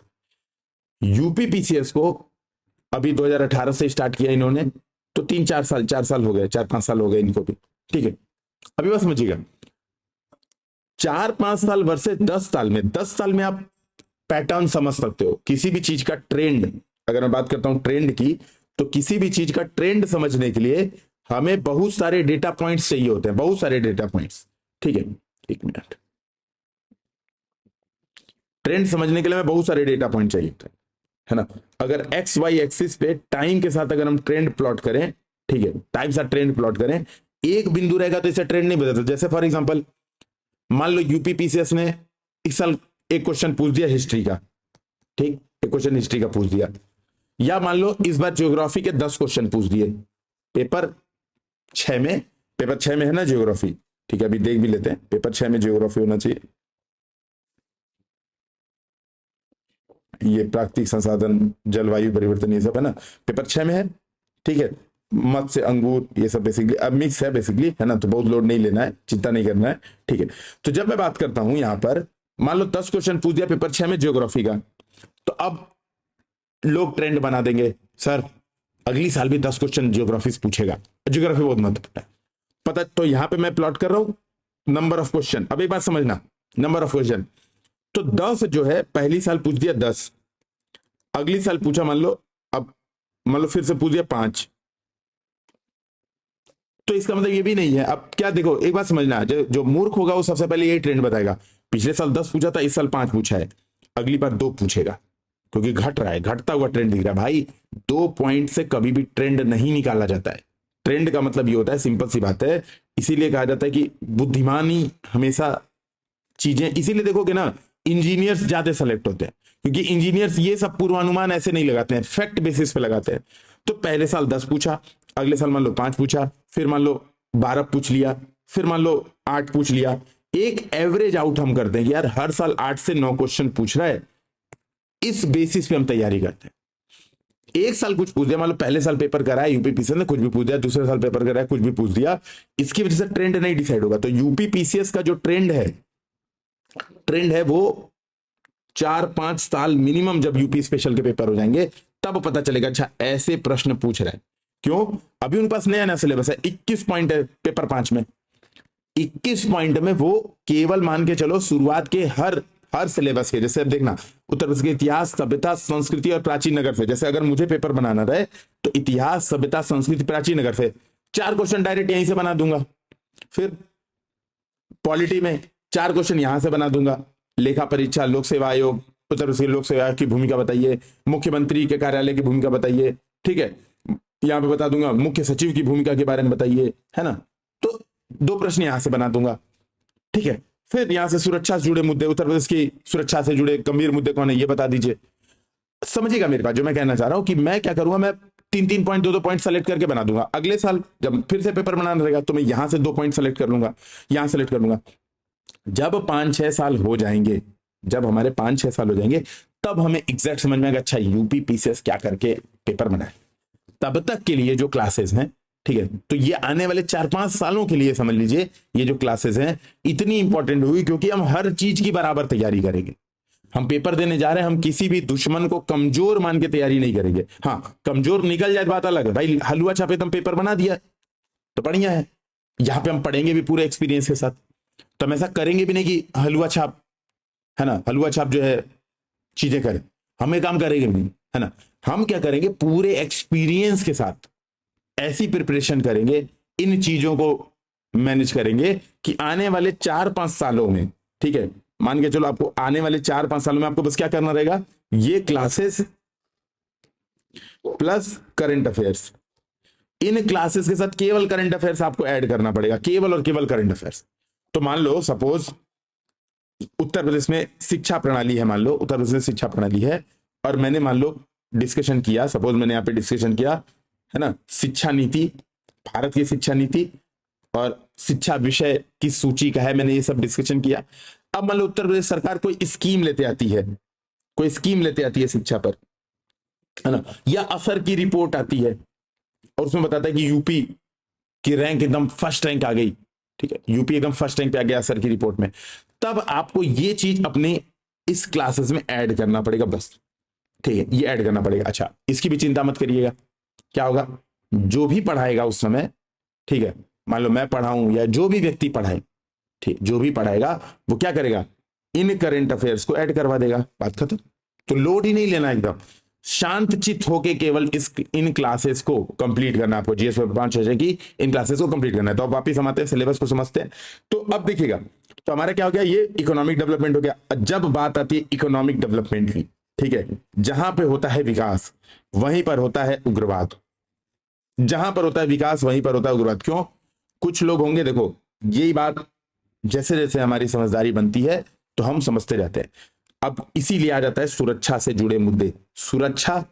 यूपी पीसीएस को अभी 2018 से स्टार्ट किया इन्होंने, तो 4 साल हो गए, 4-5 साल हो गए इनको भी, ठीक है। अभी बस समझिएगा, 4-5 साल वर्सेस 10 साल में आप पैटर्न समझ सकते हो किसी भी चीज का ट्रेंड। अगर मैं बात करता हूं ट्रेंड की, तो किसी भी चीज का ट्रेंड समझने के लिए हमें बहुत सारे डेटा पॉइंट्स चाहिए होते हैं, बहुत सारे डेटा पॉइंट्स, ठीक है। एक मिनट, ट्रेंड समझने के लिए हमें बहुत सारे डेटा पॉइंट चाहिए होते हैं, है ना। अगर एक्स वाई एक्सिस पे टाइम के साथ अगर हम ट्रेंड प्लॉट करें, ठीक है, टाइम के साथ ट्रेंड प्लॉट करें, एक बिंदु रहेगा तो इसे ट्रेंड नहीं बदलता। जैसे फॉर एग्जांपल मान लो यूपी पीसीएस ने इस साल एक क्वेश्चन पूछ दिया हिस्ट्री का, ठीक, एक क्वेश्चन हिस्ट्री का पूछ दिया, या मान लो इस बार ज्योग्राफी के 10 क्वेश्चन पूछ दिए पेपर 6 में, पेपर 6 में है ना ज्योग्राफी, ठीक है, अभी देख भी लेते हैं, पेपर 6 में ज्योग्राफी होना चाहिए, ये प्राकृतिक संसाधन जलवायु परिवर्तन ये सब है ना, पेपर 6 में है, ठीक है। मत्स्य अंगूर ये सब बेसिकली अब मिक्स है बेसिकली, है ना, तो बहुत लोड नहीं लेना है, चिंता नहीं करना है, ठीक है। तो जब मैं बात करता हूं यहां पर, मान लो 10 क्वेश्चन पूछ दिया पेपर 6 में ज्योग्राफी का, तो अब लोग ट्रेंड बना देंगे, सर अगली साल भी 10 क्वेश्चन ज्योग्राफी से पूछेगा, ज्योग्राफी बहुत महत्वपूर्ण है, पता। तो यहां पे मैं प्लॉट कर रहा हूं नंबर ऑफ क्वेश्चन, अब एक बात समझना, नंबर ऑफ क्वेश्चन, तो 10 जो है पहली साल पूछ दिया 10, अगली साल पूछा मान लो, अब मान लो फिर से पूछ दिया 5, तो इसका मतलब ये भी नहीं है। अब क्या देखो, एक बात समझना, जो मूर्ख होगा वो सबसे पहले यही ट्रेंड बताएगा, पिछले साल 10 पूछा था, इस साल 5 पूछा है, अगली बार 2 पूछेगा, क्योंकि घट रहा है, घटता हुआ ट्रेंड दिख रहा है। भाई 2 पॉइंट से कभी भी ट्रेंड नहीं निकाला जाता है, ट्रेंड का मतलब ये होता है, सिंपल सी बात है, इसीलिए कहा जाता है कि बुद्धिमानी हमेशा चीजें, इसीलिए देखोगे ना इंजीनियर्स ज्यादा सेलेक्ट होते हैं, क्योंकि इंजीनियर्स ये सब पूर्वानुमान ऐसे नहीं लगाते हैं, फैक्ट बेसिस पे लगाते हैं। तो पहले साल 10 पूछा, अगले साल मान लो 5 पूछा, फिर मान लो 12 पूछ लिया, फिर मान लो 8 पूछ लिया, एक एवरेज आउट हम करते हैं कि यार हर साल 8 से 9 क्वेश्चन पूछ रहा है, इस बेसिस पे हम तैयारी करते हैं। एक साल कुछ पूछ दिया, मान लो पहले साल पेपर कराया यूपी पीसीएस ने, कुछ भी पूछ दिया, दूसरे साल पेपर कराया कुछ भी पूछ दिया, इसकी वजह से ट्रेंड नहीं डिसाइड होगा। तो यूपी पीसीएस का जो ट्रेंड है वो 4-5 साल मिनिमम, जब यूपी स्पेशल के पेपर हो जाएंगे तब पता चलेगा, अच्छा ऐसे प्रश्न पूछ रहे हैं। क्यों? अभी उनके पास नया नया सिलेबस है, 21 पॉइंट है पेपर 5 में, 21 पॉइंट में वो केवल मान के चलो शुरुआत के हर सिलेबस के, जैसे अब देखना उत्तर प्रदेश के इतिहास, सभ्यता, संस्कृति और प्राचीन नगर से, जैसे अगर मुझे पेपर बनाना रहे तो इतिहास, सभ्यता, संस्कृति, प्राचीन नगर से 4 क्वेश्चन डायरेक्ट यहीं से बना दूंगा, फिर पॉलिटी में 4 क्वेश्चन यहां से बना दूंगा, लेखा परीक्षा, लोक सेवा आयोग, उत्तर प्रदेश लोक सेवा आयोग की भूमिका बताइए, मुख्यमंत्री के कार्यालय की भूमिका बताइए, ठीक है, यहां पे बता दूंगा मुख्य सचिव की भूमिका के बारे में बताइए, है ना, तो 2 प्रश्न यहां से बना दूंगा, ठीक है। फिर यहां से सुरक्षा से जुड़े मुद्दे, उत्तर प्रदेश की सुरक्षा से जुड़े गंभीर मुद्दे कौन है ये बता दीजिए। समझिएगा मेरे पास जो मैं कहना चाह रहा हूं, कि मैं क्या करूंगा, मैं 3-3 पॉइंट, 2-2 पॉइंट सेलेक्ट करके बना दूंगा। अगले साल जब फिर से पेपर बनाना रहेगा तो मैं यहां से 2 पॉइंट सेलेक्ट कर लूंगा, यहां सेलेक्ट कर लूंगा। जब 5-6 साल हो जाएंगे, जब हमारे 5-6 साल हो जाएंगे, तब हमें एग्जैक्ट समझ में आएगा, अच्छा यूपी पीसीएस क्या करके पेपर बनाए। तब तक के लिए जो क्लासेस हैं, ठीक है, तो ये आने वाले 4-5 सालों के लिए समझ लीजिए ये जो क्लासेस हैं इतनी इंपॉर्टेंट हुई, क्योंकि हम हर चीज की बराबर तैयारी करेंगे। हम पेपर देने जा रहे हैं, हम किसी भी दुश्मन को कमजोर मान के तैयारी नहीं करेंगे। हाँ, कमजोर निकल जाए बात अलग है भाई, हलवा छापे तुम पेपर बना दिया तो बढ़िया है, यहां पे हम पढ़ेंगे भी पूरे एक्सपीरियंस के साथ। तो हम ऐसा करेंगे भी नहीं कि हलवा छाप, है ना, हलवा छाप जो है चीजें करें, हम ये काम करेंगे भी नहीं, है ना। हम क्या करेंगे, पूरे एक्सपीरियंस के साथ ऐसी प्रिपरेशन करेंगे, इन चीजों को मैनेज करेंगे कि आने वाले 4-5 सालों में, ठीक है, मान के चलो आपको आने वाले 4-5 सालों में आपको बस क्या करना रहेगा, ये क्लासेस प्लस करंट अफेयर्स, इन क्लासेस के साथ केवल करंट अफेयर्स आपको ऐड करना पड़ेगा, केवल और केवल करंट अफेयर्स। तो मान लो सपोज उत्तर प्रदेश में शिक्षा प्रणाली है, मान लो उत्तर प्रदेश में शिक्षा प्रणाली है, और मैंने मान लो डिस्कशन किया, सपोज मैंने यहां पे डिस्कशन किया, है ना, शिक्षा नीति, भारत की शिक्षा नीति और शिक्षा विषय की सूची का है, मैंने ये सब डिस्कशन किया। अब मान लो उत्तर प्रदेश सरकार कोई स्कीम लेते आती है, कोई स्कीम लेते आती है शिक्षा पर, है ना, या असर की रिपोर्ट आती है और उसमें बताता है कि यूपी की रैंक एकदम फर्स्ट रैंक आ गई, ठीक है, यूपी एकदम फर्स्ट रैंक पे आ गया असर की रिपोर्ट में। तब आपको ये चीज अपने इस क्लासेस में ऐड करना पड़ेगा, बस, ठीक है, ये ऐड करना पड़ेगा। अच्छा, इसकी भी चिंता मत करिएगा, क्या होगा, जो भी पढ़ाएगा उस समय, ठीक है, मान लो मैं पढ़ाऊं या जो भी व्यक्ति पढ़ाए, ठीक, जो भी पढ़ाएगा वो क्या करेगा, इन करंट अफेयर्स को ऐड करवा देगा, बात खत्म। तो लोड ही नहीं लेना, एकदम शांत चित्त होके केवल इन क्लासेस को कंप्लीट करना, आपको जीएस पेपर 5 की इन क्लासेस को कंप्लीट करना है। तो अब वापिस हम आते हैं सिलेबस को समझते हैं। तो अब देखिएगा, तो हमारा क्या हो गया, ये इकोनॉमिक डेवलपमेंट हो गया। जब बात आती है इकोनॉमिक डेवलपमेंट की, ठीक है, जहां पे होता है विकास वहीं पर होता है उग्रवाद, जहां पर होता है विकास वहीं पर होता है उग्रवाद। क्यों, कुछ लोग होंगे, देखो यही बात जैसे जैसे हमारी समझदारी बनती है तो हम समझते जाते हैं। अब इसीलिए आ जाता है सुरक्षा से जुड़े मुद्दे, सुरक्षा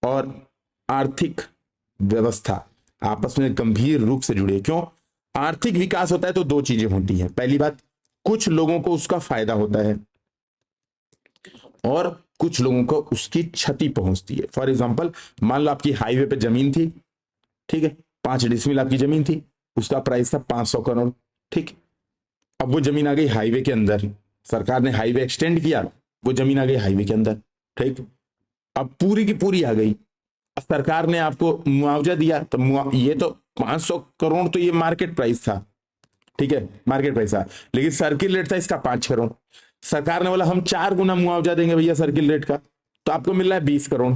और आर्थिक व्यवस्था आपस में गंभीर रूप से जुड़े। क्यों, आर्थिक विकास होता है तो दो चीजें होती हैं, पहली बात कुछ लोगों को उसका फायदा होता है और कुछ लोगों को उसकी क्षति पहुंचती है। फॉर एग्जांपल, मान लो आपकी हाईवे पे जमीन थी, ठीक है, 5 डिसमिल आपकी जमीन थी, उसका प्राइस था 500 करोड़, ठीक। अब वो जमीन आ गई हाईवे के अंदर, सरकार ने हाईवे एक्सटेंड किया, वो जमीन आ गई हाईवे के अंदर, ठीक। अब पूरी की पूरी आ गई, सरकार ने आपको मुआवजा दिया, तो ये तो 500 करोड़ तो ये मार्केट प्राइस था, ठीक है, मार्केट प्राइस था, लेकिन सर्किल रेट था इसका 5 करोड़। सरकार ने बोला हम 4 गुना मुआवजा देंगे भैया सर्किल रेट का, तो आपको मिल रहा है 20 करोड़,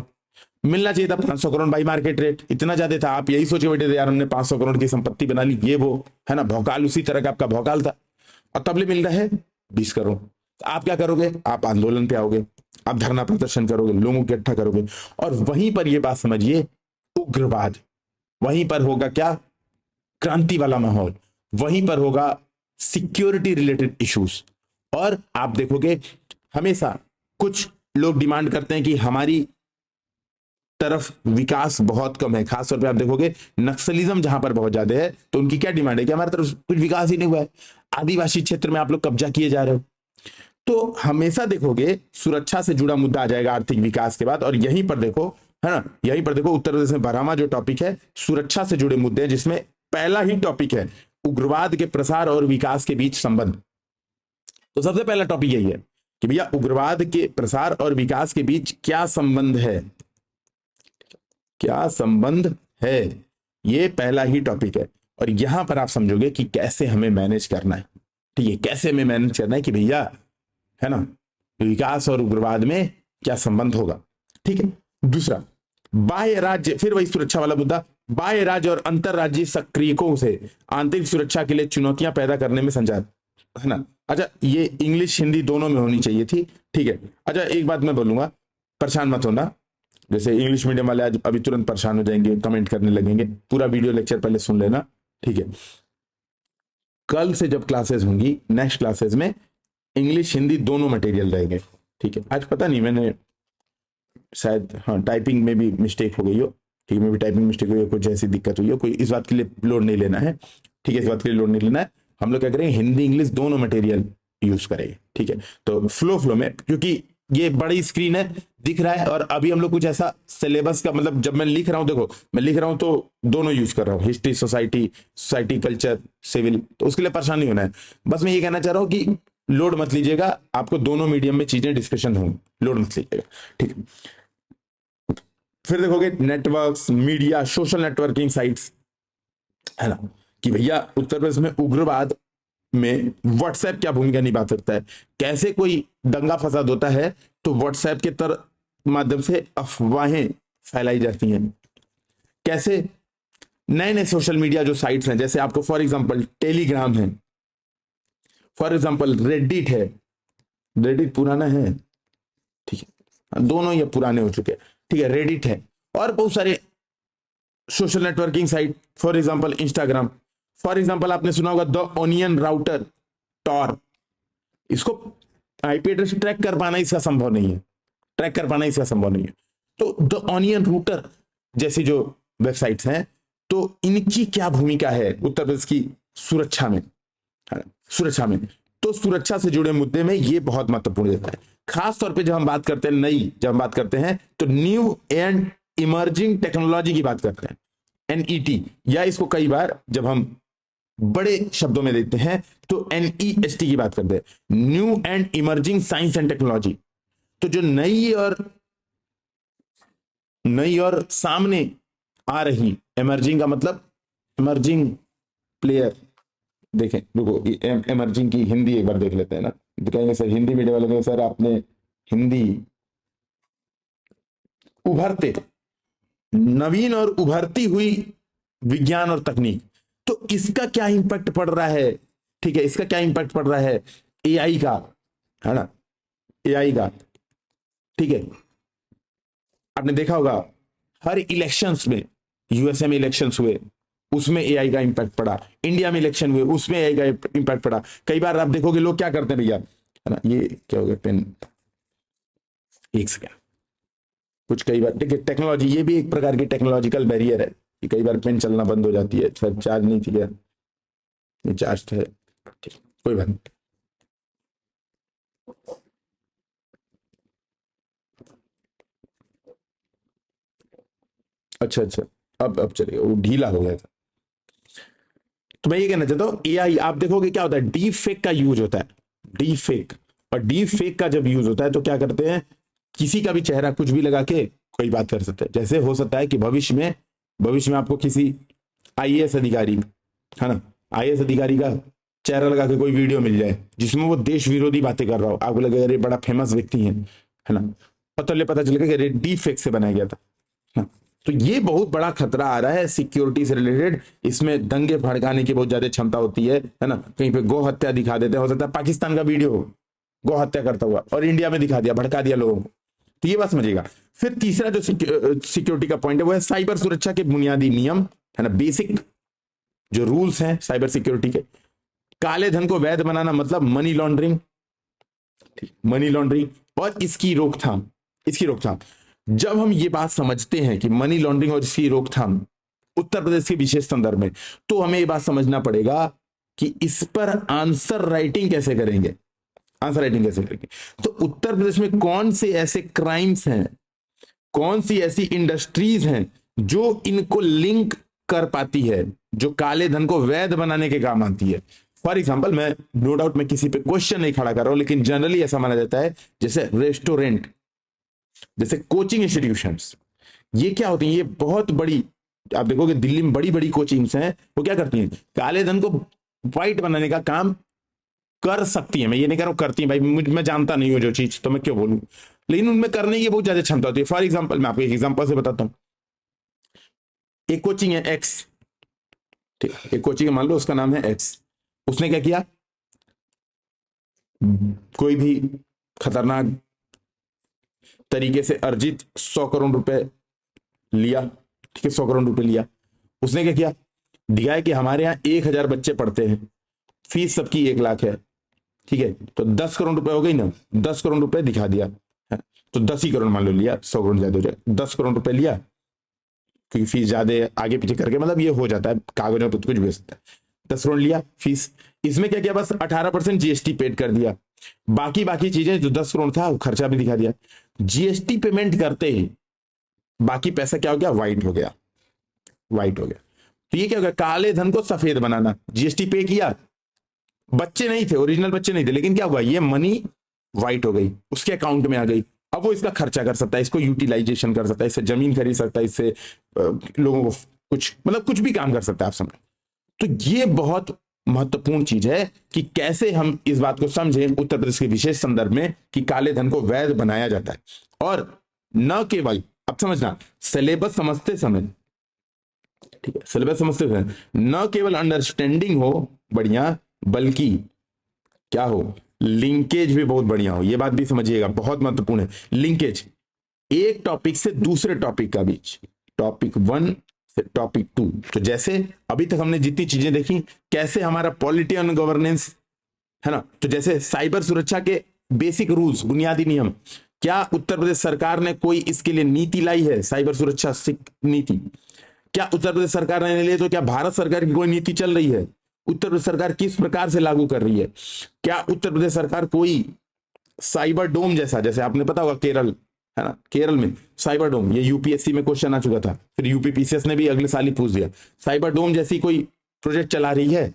मिलना चाहिए था 500 करोड़ भाई, मार्केट रेट इतना ज्यादा था। आप यही सोचे बैठे थे यार हमने 500 करोड़ की संपत्ति बना ली, ये वो, है ना, भौकाल उसी तरह का आपका भौकाल था, और तबले मिल रहा है 20 करोड़। तो आप क्या करोगे, आप आंदोलन पे आओगे, आप धरना प्रदर्शन करोगे, लोगों को इकट्ठा करोगे, और वहीं पर ये बात समझिए उग्रवाद, वहीं पर होगा क्या, क्रांति वाला माहौल, वहीं पर होगा सिक्योरिटी रिलेटेड इश्यूज। और आप देखोगे हमेशा कुछ लोग डिमांड करते हैं कि हमारी तरफ विकास बहुत कम है, खासतौर पे आप देखोगे नक्सलिज्म जहां पर बहुत ज्यादा है, तो उनकी क्या डिमांड है कि हमारी तरफ कुछ विकास ही नहीं हुआ है, आदिवासी क्षेत्र में आप लोग कब्जा किए जा रहे हो। तो हमेशा देखोगे सुरक्षा से जुड़ा मुद्दा आ जाएगा आर्थिक विकास के बाद, और यहीं पर देखो, है ना, यहीं पर देखो उत्तर प्रदेश में 12वां जो टॉपिक है सुरक्षा से जुड़े मुद्दे, जिसमें पहला ही टॉपिक है उग्रवाद के प्रसार और विकास के बीच संबंध। तो सबसे पहला टॉपिक यही है कि भैया उग्रवाद के प्रसार और विकास के बीच क्या संबंध है, क्या संबंध है, ये पहला ही टॉपिक है। और यहां पर आप समझोगे कि कैसे हमें मैनेज करना है, ठीक है, कैसे हमें मैनेज करना है कि भैया, है ना, विकास और उग्रवाद में क्या संबंध होगा, ठीक है। दूसरा, बाह्य राज्य, फिर वही सुरक्षा वाला मुद्दा, बाह्य राज्य और अंतरराज्यीय सक्रियकों से आंतरिक सुरक्षा के लिए चुनौतियां पैदा करने में संचार, है ना। अच्छा, ये इंग्लिश हिंदी दोनों में होनी चाहिए थी, ठीक है। अच्छा, एक बात मैं बोलूंगा, परेशान मत होना, जैसे इंग्लिश मीडियम वाले आज अभी तुरंत परेशान हो जाएंगे, कमेंट करने लगेंगे, पूरा वीडियो लेक्चर पहले सुन लेना, ठीक है। कल से जब क्लासेस होंगी, नेक्स्ट क्लासेस में इंग्लिश हिंदी दोनों मटेरियल रहेंगे, ठीक है। आज पता नहीं, मैंने शायद, हाँ, टाइपिंग में भी मिस्टेक हो गई हो, ठीक है, में भी टाइपिंग मिस्टेक हुई हो, कुछ ऐसी दिक्कत हुई हो, कोई इस बात के लिए लोड नहीं लेना है, ठीक है, इस बात के लिए लोड नहीं लेना है। हम लोग क्या करेंगे, हिंदी इंग्लिश दोनों मटेरियल यूज करेंगे, ठीक है। तो फ्लो में, क्योंकि ये बड़ी स्क्रीन है, दिख रहा है। और अभी हम लोग कुछ ऐसा सिलेबस का, मतलब जब मैं लिख रहा हूं, देखो मैं लिख रहा हूं तो दोनों यूज कर रहा हूं, history, society, society culture, civil, तो उसके लिए परेशान नहीं होना है। बस मैं ये कहना चाह रहा हूं कि लोड मत लीजिएगा, आपको दोनों मीडियम में चीजें डिस्कशन होंगी, लोड मत लीजिएगा, ठीक है। फिर देखोगे networks, media, social networking sites, है ना, कि भैया उत्तर प्रदेश में उग्रवाद में व्हाट्सएप क्या भूमिका निभा सकता है, कैसे कोई दंगा फसाद होता है तो व्हाट्सएप के माध्यम से अफवाहें फैलाई जाती हैं, कैसे नए नए सोशल मीडिया जो साइट्स हैं, जैसे आपको फॉर एग्जांपल टेलीग्राम है, फॉर एग्जांपल रेडिट है, रेडिट पुराना है, ठीक है, दोनों ये पुराने हो चुके हैं, ठीक है, रेडिट है, और बहुत सारे social networking site, for example Instagram, for example आपने सुना होगा द ओनियन राउटर, टॉर, इसको आईपी एड्रेस ट्रैक कर पाना इसका संभव नहीं है, ट्रैक कर पाना इसका संभव नहीं है। तो द ऑनियन रूटर जैसी जो वेबसाइट्स हैं, तो इनकी क्या भूमिका है उत्तर प्रदेश की सुरक्षा में, सुरक्षा में, तो सुरक्षा से जुड़े मुद्दे में ये बहुत महत्वपूर्ण रहता है। खास तौर पे जब हम बात करते हैं जब हम बात करते हैं तो न्यू एंड इमर्जिंग टेक्नोलॉजी की बात करते हैं, एनईटी, या इसको कई बार जब हम बड़े शब्दों में देते हैं तो एनईएसटी की बात करते हैं, new and emerging science and technology. तो जो नई और सामने आ रही, इमर्जिंग का मतलब इमर्जिंग प्लेयर, देखें रुको, इमर्जिंग की हिंदी एक बार देख लेते हैं ना, तो कहेंगे सर हिंदी मीडियम वाले कहेंगे सर आपने हिंदी, उभरते, नवीन और उभरती हुई विज्ञान और तकनीक, तो इसका क्या इंपैक्ट पड़ रहा है, ठीक है, इसका क्या इंपैक्ट पड़ रहा है एआई का, है ना, एआई का, ठीक है। आपने देखा होगा हर इलेक्शंस में, यूएसए में इलेक्शंस हुए उसमें एआई का इंपैक्ट पड़ा, इंडिया में इलेक्शन हुए उसमें एआई का इंपैक्ट पड़ा। कई बार आप देखोगे लोग क्या करते हैं भैया, है ना, ये क्या हो गया पेन, एक सेकेंड, कुछ कई बार, ठीक है, टेक्नोलॉजी, ये भी एक प्रकार की टेक्नोलॉजिकल बैरियर है कि कई बार पेन चलना बंद हो जाती है, सर चार्ज नहीं थी क्या, ये चार्ज है, ठीक, कोई बात नहीं। अच्छा अच्छा, अब चलेगा, वो ढीला हो गया था। तो मैं ये कहना चाहता हूँ एआई, आप देखोगे क्या होता है, डीप फेक का यूज होता है, डीप फेक, और डीप फेक का जब यूज होता है तो क्या करते हैं, किसी का भी चेहरा कुछ भी लगा के कोई बात कर सकते हैं। जैसे हो सकता है कि भविष्य में आपको किसी आईएएस अधिकारी, है ना, आईएएस अधिकारी का चेहरा लगा के कोई वीडियो मिल जाए जिसमें वो देश विरोधी बातें कर रहा हो, आपको लगे अरे बड़ा फेमस व्यक्ति है ना, पता चलेगा कि अरे डीप फेक से बनाया गया था, है ना। तो ये बहुत बड़ा खतरा आ रहा है सिक्योरिटी से रिलेटेड, इसमें दंगे भड़काने की बहुत ज्यादा क्षमता होती है ना, कहीं पे गौ हत्या दिखा देते हैं, हो सकता है पाकिस्तान का वीडियो हो गौ हत्या करता हुआ और इंडिया में दिखा दिया, भड़का दिया लोगों को, तो ये बात समझिएगा। फिर तीसरा जो सिक्योरिटी का पॉइंट है वो है साइबर सुरक्षा के बुनियादी नियम, है ना, बेसिक जो रूल्स हैं साइबर सिक्योरिटी के, काले धन को वैध बनाना मतलब मनी लॉन्ड्रिंग, मनी लॉन्ड्रिंग और इसकी रोकथाम, जब हम ये बात समझते हैं कि मनी लॉन्ड्रिंग और इसकी रोकथाम उत्तर प्रदेश के विशेष संदर्भ में, तो हमें ये बात समझना पड़ेगा कि इस पर आंसर राइटिंग कैसे करेंगे, तो उत्तर प्रदेश में कौन से ऐसे क्राइम्स हैं, कौन सी ऐसी इंडस्ट्रीज हैं जो इनको लिंक कर पाती है, जो काले धन को वैध बनाने के काम आती है। फॉर एग्जाम्पल, मैं नो डाउट मैं किसी पे क्वेश्चन नहीं खड़ा कर रहा हूं, लेकिन जनरली ऐसा माना जाता है जैसे रेस्टोरेंट, जैसे कोचिंग इंस्टीट्यूशंस, ये क्या होती हैं, ये बहुत बड़ी, आप देखोगे दिल्ली में बड़ी बड़ी कोचिंग्स हैं, वो क्या करती हैं, काले धन को व्हाइट बनाने का काम कर सकती है, मैं ये नहीं कह रहा हूं करती है भाई, मैं जानता नहीं हूं जो चीज, तो मैं क्यों बोलूं, लेकिन उनमें करने की बहुत ज्यादा क्षमता होती है। फॉर एग्जाम्पल, मैं आपको एक एग्जाम्पल से बताता हूं, एक कोचिंग है एक्स, ठीक, एक कोचिंग मान लो उसका नाम है एक्स, उसने क्या किया, कोई भी खतरनाक तरीके से अर्जित 100 करोड़ रुपए लिया, ठीक है, 100 करोड़ रुपए लिया, उसने क्या किया, दिखाया कि हमारे यहाँ 1000 बच्चे पढ़ते हैं, फीस सबकी 1 लाख है, ठीक है, तो 10 करोड़ रुपए हो गई ना, 10 करोड़ रुपए दिखा दिया, है? तो 10 ही करोड़ मान लो लिया, 100 करोड़ ज्यादा हो जाए, 10 करोड़ रुपए लिया, क्योंकि फीस ज्यादा आगे पीछे करके, मतलब ये हो जाता है कागजों पर कुछ भी हो सकता है, 10 करोड़ लिया फीस, इसमें क्या किया, बस 18% जीएसटी पेड कर दिया, बाकी बाकी चीजें जो 10 करोड़ था वो खर्चा भी दिखा दिया। जीएसटी पेमेंट करते ही बाकी पैसा क्या हो गया, वाइट हो गया, वाइट हो गया। तो ये क्या हो गया, काले धन को सफेद बनाना। जीएसटी पे किया, बच्चे नहीं थे, ओरिजिनल बच्चे नहीं थे, लेकिन क्या हुआ, ये मनी वाइट हो गई, उसके अकाउंट में आ गई। अब वो इसका खर्चा कर सकता है, इसको यूटिलाइजेशन कर सकता है, इससे जमीन खरीद सकता है, इससे लोगों को कुछ मतलब कुछ भी काम कर सकता है, आप समझ। तो ये बहुत महत्वपूर्ण चीज है कि कैसे हम इस बात को समझें उत्तर प्रदेश के विशेष संदर्भ में कि काले धन को वैध बनाया जाता है। और न केवल, अब समझना, सिलेबस समझते समय, ठीक है, सिलेबस समझते समय न केवल अंडरस्टैंडिंग हो बढ़िया, बल्कि क्या हो, लिंकेज भी बहुत बढ़िया हो। ये बात भी समझिएगा, बहुत महत्वपूर्ण है लिंकेज, एक टॉपिक से दूसरे टॉपिक का बीच, टॉपिक 1 से टॉपिक 2। तो जैसे अभी तक हमने जितनी चीजें देखी, कैसे हमारा पॉलिटी एंड गवर्नेंस है ना, तो जैसे साइबर सुरक्षा के बेसिक रूल्स, बुनियादी नियम, क्या उत्तर प्रदेश सरकार ने कोई इसके लिए नीति लाई है, साइबर सुरक्षा नीति? क्या उत्तर प्रदेश सरकार ने ले, तो क्या भारत सरकार की कोई नीति चल रही है? उत्तर प्रदेश सरकार किस प्रकार से लागू कर रही है? क्या उत्तर प्रदेश सरकार कोई साइबर डोम जैसा, जैसे आपने पता होगा केरल है ना, केरल में साइबर डोम, ये यूपीएससी में क्वेश्चन आ चुका था, फिर यूपीपीसीएस ने भी अगले साल ही पूछ दिया, साइबर डोम जैसी कोई प्रोजेक्ट चला रही है?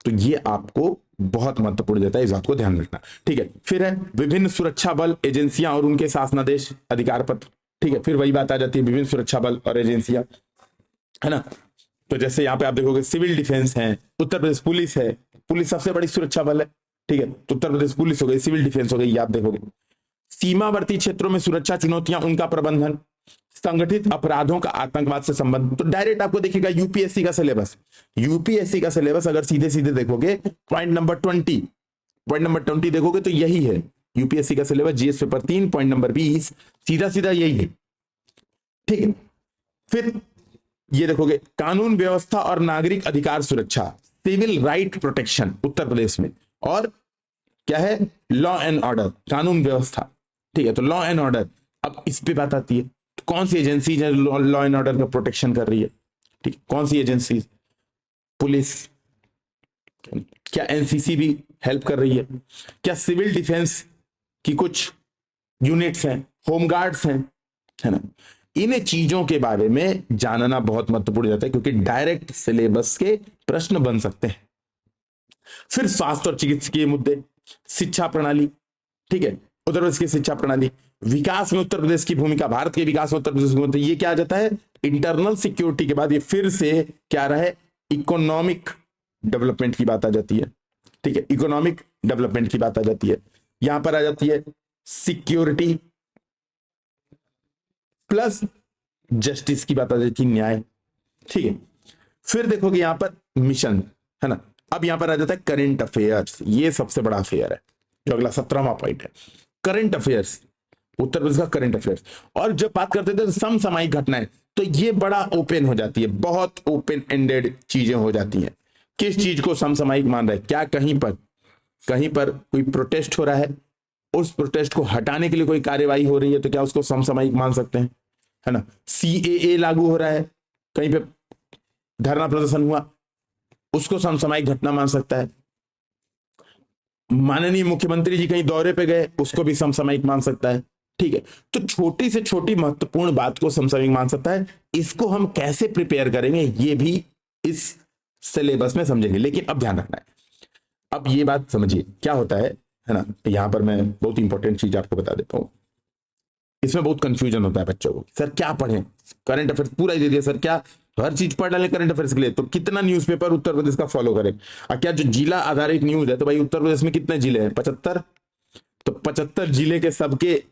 तो ये आपको बहुत महत्वपूर्ण देता है, इस बात को ध्यान रखना, ठीक है। फिर है विभिन्न सुरक्षा बल, एजेंसियां और उनके शासनादेश, अधिकार पत्र, ठीक है। फिर वही बात आ जाती है, विभिन्न सुरक्षा बल और एजेंसियां, है ना। तो जैसे यहाँ पे आप देखोगे सिविल डिफेंस है, उत्तर प्रदेश पुलिस है, पुलिस सबसे बड़ी सुरक्षा बल है, ठीक है। तो उत्तर प्रदेश पुलिस हो गई, सिविल डिफेंस हो गई, ये आप देखोगे। सीमावर्ती क्षेत्रों में सुरक्षा चुनौतियां, उनका प्रबंधन, संगठित अपराधों का आतंकवाद से संबंध। तो डायरेक्ट आपको देखिएगा यूपीएससी का सिलेबस, यूपीएससी का सिलेबस अगर सीधे सीधे देखोगे, पॉइंट नंबर 20 देखोगे तो यही है यूपीएससी का syllabus, GS paper 3 point number 20, सीधा सीधा यही है, ठीक है। फिर ये देखोगे कानून व्यवस्था और नागरिक अधिकार सुरक्षा, civil right protection Uttar Pradesh में, और क्या है, लॉ एंड ऑर्डर, कानून व्यवस्था, ठीक है। तो लॉ एंड ऑर्डर, अब इस पे बात आती है, तो कौन सी एजेंसी है लॉ एंड ऑर्डर का प्रोटेक्शन कर रही है, ठीक, कौन सी एजेंसी? पुलिस, क्या एनसीसी भी हेल्प कर रही है? क्या सिविल डिफेंस की कुछ यूनिट्स हैं, होमगार्ड्स हैं, है ना। इन चीजों के बारे में जानना बहुत महत्वपूर्ण जाता है, क्योंकि डायरेक्ट सिलेबस के प्रश्न बन सकते हैं। फिर स्वास्थ्य और चिकित्सकीय मुद्दे, शिक्षा प्रणाली, ठीक है, उत्तर प्रदेश की शिक्षा प्रणाली, विकास में उत्तर प्रदेश की भूमिका, भारत के विकास में उत्तर प्रदेश की भूमिका, ये क्या आ जाता है, इंटरनल सिक्योरिटी के बाद ये फिर से क्या रहा है, इकोनॉमिक डेवलपमेंट की बात आ जाती है, ठीक है, इकोनॉमिक डेवलपमेंट की बात आ जाती है। यहां पर आ जाती है सिक्योरिटी प्लस जस्टिस की बात आ जाती है, न्याय, ठीक है। फिर देखोगे यहां पर मिशन, है ना। अब यहां पर आ जाता है करंट अफेयर्स, ये सबसे बड़ा अफेयर है, जो अगला 17वां पॉइंट है, करंट अफेयर्स, उत्तर प्रदेश का करंट अफेयर्स। और जब बात करते थे समसामयिक घटनाएं, तो ये बड़ा ओपन हो जाती है, बहुत ओपन एंडेड चीजें हो जाती हैं। किस चीज को समसामयिक मान रहा है? क्या कहीं पर कोई प्रोटेस्ट हो रहा है, उस प्रोटेस्ट को हटाने के लिए कोई कार्यवाही हो रही है, तो क्या उसको समसामयिक मान सकते हैं, है ना। सीएए लागू हो रहा है, कहीं पे धरना प्रदर्शन हुआ, उसको समसामयिक घटना मान सकता है। माननीय मुख्यमंत्री जी कहीं दौरे पे गए, उसको भी समसामयिक मान सकता है, ठीक है। तो छोटी से छोटी महत्वपूर्ण बात को समसामयिक मान सकता है। इसको हम कैसे प्रिपेयर करेंगे, ये भी इस सिलेबस में समझेंगे, लेकिन अब ध्यान रखना है। अब ये बात समझिए क्या होता है ना। यहां पर मैं बहुत इंपॉर्टेंट चीज आपको बता देता हूं, इसमें बहुत कंफ्यूजन होता है बच्चों को, सर क्या पढ़ें, करंट अफेयर्स पूरा ही दे दिया सर, क्या हर चीज पढ़ डालें करंट अफेयर्स के लिए, तो कितना न्यूज़पेपर उत्तर प्रदेश का फॉलो करें? और क्या जो जिला आधारित न्यूज है, तो भाई उत्तर प्रदेश में कितने जिले हैं, 75, तो 75 जिले के सबके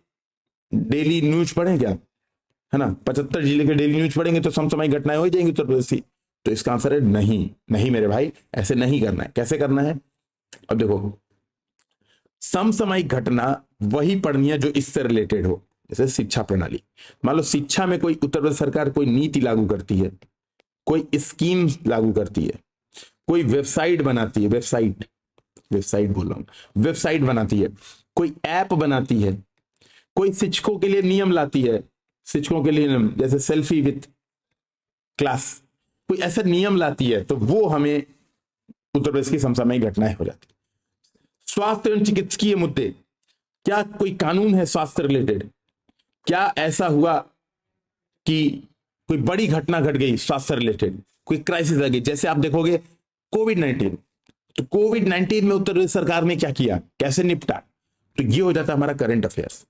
डेली न्यूज पढ़ें क्या, है ना। 75 जिले के डेली न्यूज पढ़ेंगे तो समसामयिक घटनाएं हो जाएंगी उत्तर प्रदेश की। तो इसका आंसर है नहीं, नहीं मेरे भाई, ऐसे नहीं करना है। कैसे करना है? अब देखो, समसामयिक घटना वही पढ़नी है जो इससे रिलेटेड हो। जैसे शिक्षा प्रणाली, मान लो शिक्षा में कोई उत्तर प्रदेश सरकार कोई नीति लागू करती है, कोई स्कीम लागू करती है, कोई वेबसाइट बनाती है, वेबसाइट बोल रहा हूं, वेबसाइट बनाती है, कोई ऐप बनाती है, कोई शिक्षकों के लिए नियम लाती है, शिक्षकों के लिए नियम, जैसे सेल्फी विथ क्लास, कोई ऐसा नियम लाती है, तो वो हमें उत्तर प्रदेश की समसामयिक घटनाएं हो जाती है। स्वास्थ्य एवं चिकित्सकीय मुद्दे, क्या कोई कानून है स्वास्थ्य रिलेटेड? क्या ऐसा हुआ कि कोई बड़ी घटना घट गई स्वास्थ्य रिलेटेड, कोई क्राइसिस आ गई? जैसे आप देखोगे कोविड-19, तो कोविड-19 में उत्तर प्रदेश सरकार ने क्या किया, कैसे निपटा, तो ये हो जाता है हमारा करंट अफेयर्स।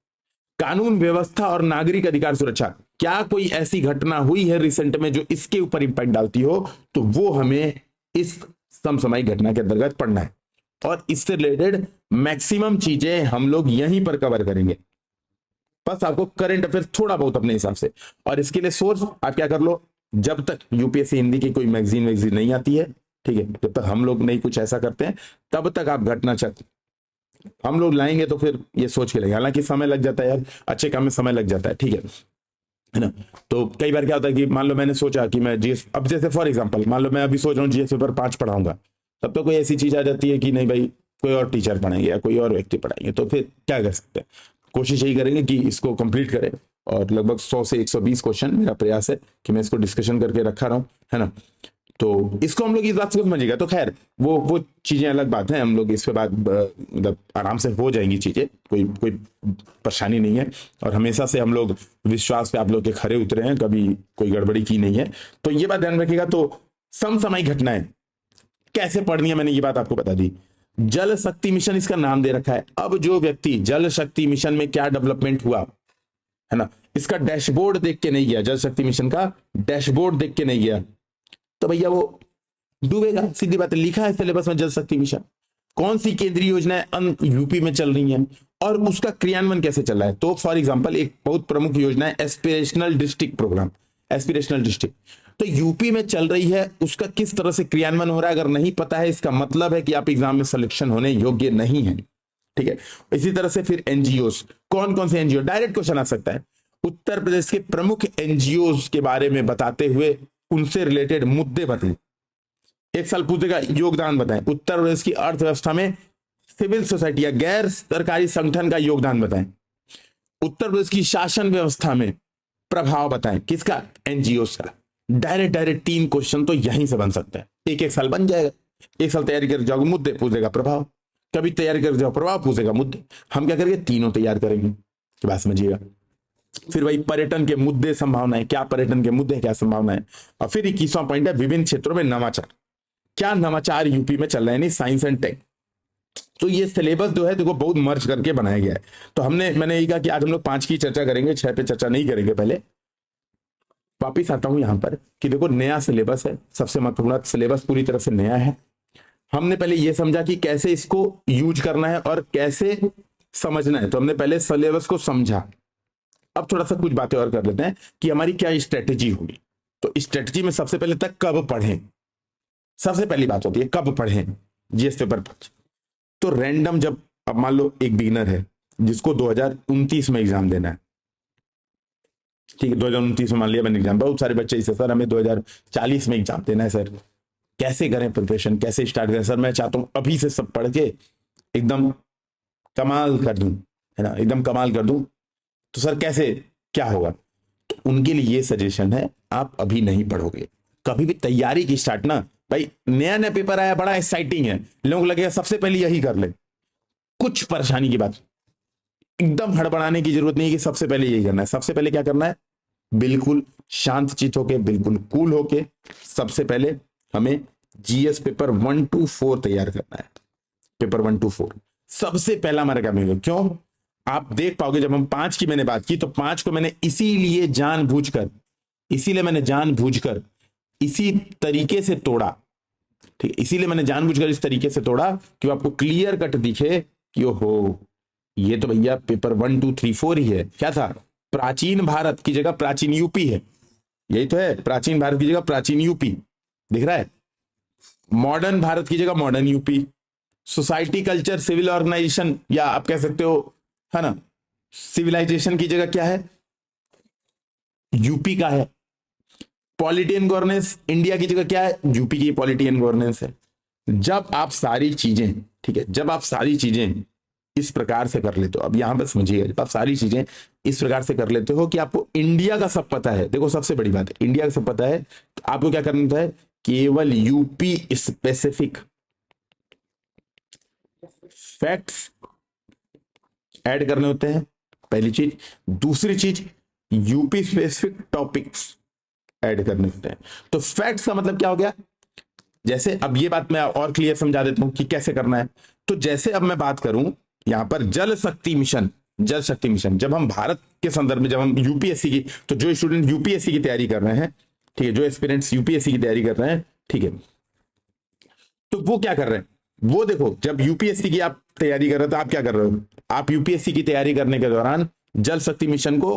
कानून व्यवस्था और नागरिक अधिकार सुरक्षा, क्या कोई ऐसी घटना हुई है रिसेंट में जो इसके ऊपर इंपैक्ट डालती हो, तो वो हमें इस समसामयिक घटना के अंतर्गत पढ़ना है। और इससे रिलेटेड मैक्सिमम चीजें हम लोग यहीं पर कवर करेंगे। बस आपको करंट अफेयर्स थोड़ा बहुत अपने हिसाब से, और इसके लिए सोर्स आप क्या कर लो, जब तक यूपीएससी हिंदी की कोई मैगजीन वैगजीन नहीं आती है, ठीक है, जब तक हम लोग नहीं कुछ ऐसा करते हैं, तब तक आप घटना चक्र हम लोग लाएंगे तो फिर ये सोच के लेंगे। हालांकि समय लग जाता है यार, अच्छे काम में समय लग जाता है, ठीक है ना। तो कई बार क्या होता है कि मान लो मैंने सोचा कि मैं जीएस, अब जैसे फॉर एग्जांपल मान लो मैं अभी सोच रहा हूँ जीएस पेपर 5 पढ़ाऊंगा, तब तो कोई ऐसी चीज आ जाती है कि नहीं भाई कोई और टीचर पढ़ाएंगे या कोई और व्यक्ति पढ़ाएंगे, तो फिर क्या कर सकते हैं, कोशिश यही करेंगे कि इसको कंप्लीट करें। और लगभग 100 से 120 क्वेश्चन मेरा प्रयास है कि मैं इसको डिस्कशन करके रखा रहा हूँ, है ना। तो इसको हम लोग इस बात से समझिएगा। तो खैर वो चीजें अलग बात है, हम लोग इसके बाद मतलब आराम से हो जाएंगी चीजें, कोई कोई परेशानी नहीं है। और हमेशा से हम लोग विश्वास पे आप लोग के खरे उतरे हैं, कभी कोई गड़बड़ी की नहीं है, तो ये बात ध्यान रखिएगा। तो समसामयिक घटनाएं कैसे पढ़नी है, मैंने ये बात आपको बता दी। जल शक्ति मिशन इसका नाम दे रखा है। अब जो व्यक्ति जल शक्ति मिशन में क्या डेवलपमेंट हुआ, है ना, इसका डैशबोर्ड देख के नहीं गया, जल शक्ति मिशन का डैशबोर्ड देख के नहीं गया, तो भैया वो डूबेगा, सीधी बात है। लिखा है सिलेबस में जल शक्ति मिशन, कौन सी केंद्रीय योजनाएं यूपी में चल रही हैं और उसका क्रियान्वयन कैसे चल रहा है। तो फॉर एग्जांपल एक बहुत प्रमुख योजना है aspirational district programme, aspirational district, तो यूपी में चल रही है, उसका किस तरह से क्रियान्वयन हो रहा है अगर नहीं पता है, इसका मतलब है कि आप एग्जाम में सिलेक्शन होने योग्य नहीं है, ठीक है। इसी तरह से फिर एनजीओ, कौन कौन से एनजीओ, डायरेक्ट क्वेश्चन आ सकता है, उत्तर प्रदेश के प्रमुख एनजीओ के बारे में बताते हुए उनसे रिलेटेड मुद्दे बताएं। एक साल पूछेगा योगदान बताएं, उत्तर प्रदेश की अर्थव्यवस्था में सिविल सोसाइटी या गैर सरकारी संगठन का योगदान बताएं, उत्तर प्रदेश की शासन व्यवस्था में प्रभाव बताएं, किसका, एनजीओ का। डायरेक्ट डायरेक्ट 3 क्वेश्चन तो यहीं से बन सकता है, एक साल बन जाएगा। एक साल तैयारी कर जाओगे, मुद्दे पूछेगा प्रभाव, कभी तैयारी कर जाओ प्रभाव पूछेगा मुद्दे, हम क्या करेंगे, तीनों तैयार करेंगे, की बात समझिएगा। फिर वही पर्यटन के मुद्दे संभावनाएं, क्या पर्यटन के मुद्दे क्या संभावनाएं। और फिर 21वां पॉइंट है विभिन्न क्षेत्रों में नवाचार, क्या नवाचार यूपी में चल रहे हैं, यानी साइंस एंड टेक। तो ये सिलेबस जो है देखो बहुत मर्ज करके बनाया गया है। तो मैंने यही कहा कि आज हम लोग 5 की चर्चा करेंगे, 6 पे चर्चा नहीं करेंगे। पहले वापिस आता हूं यहां पर कि देखो नया सिलेबस है, सबसे महत्वपूर्ण सिलेबस पूरी तरह से नया है। हमने पहले यह समझा कि कैसे इसको यूज करना है और कैसे समझना है, तो हमने पहले सिलेबस को समझा। अब थोड़ा सा कुछ बातें और कर लेते हैं कि हमारी क्या स्ट्रेटेजी होगी। तो स्ट्रेटेजी में सबसे पहले तक कब पढ़ें, सबसे पहली बात होती है कब पढ़ें जीएस पेपर 5। तो रैंडम, जब अब मान लो एक बिगिनर है जिसको 2029 में एग्जाम देना है, ठीक है, 2029 में मान लिया मैंने एग्जाम, बहुत सारे बच्चे इसे सर हमें 2040 में एग्जाम देना है सर, कैसे करें प्रिपरेशन, कैसे स्टार्ट करें सर, मैं चाहता हूं अभी से सब पढ़ के एकदम कमाल कर दूं, है ना, एकदम कमाल कर दूं, तो सर कैसे क्या होगा। तो उनके लिए ये सजेशन है, आप अभी नहीं पढ़ोगे, कभी भी तैयारी की स्टार्ट ना, भाई नया नया पेपर आया, बड़ा एक्साइटिंग है, लोगों को लगेगा सबसे पहले यही कर ले, कुछ परेशानी की बात, एकदम हड़बड़ाने की जरूरत नहीं है कि सबसे पहले यही करना है। सबसे पहले क्या करना है, बिल्कुल शांत चित होके, बिल्कुल कूल होके, सबसे पहले हमें जीएस पेपर 1 to 4 तैयार करना है। पेपर 1 to 4 सबसे पहला हमारा काम है। क्यों, आप देख पाओगे जब हम 5 की मैंने बात की, तो 5 को मैंने इसीलिए जानबूझकर इसी तरीके से तोड़ा, ठीक है, इसीलिए मैंने जानबूझकर इस तरीके से तोड़ा कि आपको क्लियर कट दिखे कि ओहो ये तो भैया पेपर 1 2 3 4 ही है। क्या था, प्राचीन भारत की जगह प्राचीन यूपी है, यही तो है, प्राचीन भारत की जगह प्राचीन यूपी दिख रहा है, मॉडर्न भारत की जगह modern UP, society culture civil organisation, या आप कह सकते हो, है ना, सिविलाइजेशन की जगह क्या है, यूपी का है, पॉलिटियन गवर्नेंस इंडिया की जगह क्या है, यूपी की पॉलिटियन गवर्नेंस है। जब आप सारी चीजें, ठीक है, जब आप सारी चीजें इस प्रकार से कर लेते हो, अब यहां पर समझिएगा, जब आप सारी चीजें इस प्रकार से कर लेते हो कि आपको इंडिया का सब पता है, देखो सबसे बड़ी बात है इंडिया का सब पता है, तो आपको क्या करना है, केवल यूपी स्पेसिफिक फैक्ट्स ऐड करने होते हैं, पहली चीज। दूसरी चीज, यूपी स्पेसिफिक टॉपिक्स ऐड करने होते हैं। तो फैक्ट्स का मतलब क्या हो गया, जैसे अब ये बात मैं और क्लियर समझा देता हूं कि कैसे करना है। तो जैसे अब मैं बात करूं यहां पर जल शक्ति मिशन, जल शक्ति मिशन, जब हम भारत के संदर्भ में, जब हम यूपीएससी की, तो जो स्टूडेंट यूपीएससी की तैयारी कर रहे हैं, ठीक है, जो एस्पिरेंट्स यूपीएससी की तैयारी कर रहे हैं, ठीक है, तो वो क्या कर रहे हैं, वो देखो, जब यूपीएससी की आप तैयारी कर रहे हो तो आप क्या कर रहे हो, आप यूपीएससी की तैयारी करने के दौरान जल शक्ति मिशन को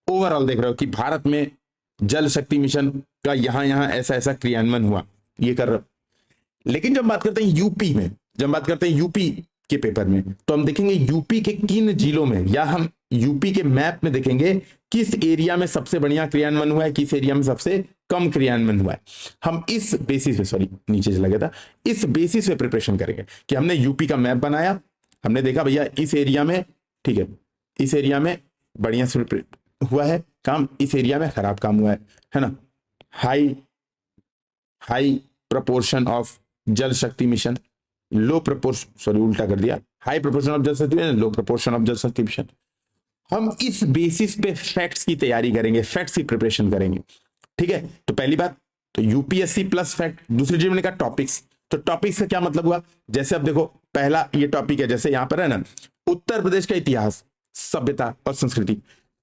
ओवरऑल देख रहे हो कि भारत में जल शक्ति मिशन का यहां यहां ऐसा ऐसा क्रियान्वयन हुआ, ये कर रहे हो। लेकिन जब बात करते हैं यूपी में, जब बात करते हैं यूपी के पेपर में, तो हम देखेंगे यूपी के किन जिलों में, या हम यूपी के मैप में देखेंगे किस एरिया में सबसे बढ़िया क्रियान्वयन हुआ है, किस एरिया में सबसे कम क्रियान्वयन हुआ है। हम इस बेसिस पे, सॉरी नीचे चला गया था, इस बेसिस पे प्रिपरेशन करेंगे कि हमने यूपी का मैप बनाया, हमने देखा भैया इस एरिया में, ठीक है, इस एरिया में बढ़िया से हुआ है काम, इस एरिया में खराब काम हुआ है ना। हाई हाई प्रपोर्शन ऑफ जल शक्ति मिशन, लो प्रपोर्शन, सॉरी उल्टा कर दिया, हाई प्रपोर्शन ऑफ जल शक्ति मिशन, लो प्रपोर्शन ऑफ जल शक्ति मिशन। हम इस बेसिस पे फैक्ट्स की तैयारी करेंगे, फैक्ट्स की प्रिपरेशन करेंगे, ठीक है। तो पहली बात तो यूपीएससी प्लस फैक्ट। दूसरी चीज मैंने कहा टॉपिक्स। तो टॉपिक्स का क्या मतलब हुआ, जैसे अब देखो पहला ये टॉपिक है, जैसे यहां पर है ना, उत्तर प्रदेश का इतिहास, सभ्यता और संस्कृति।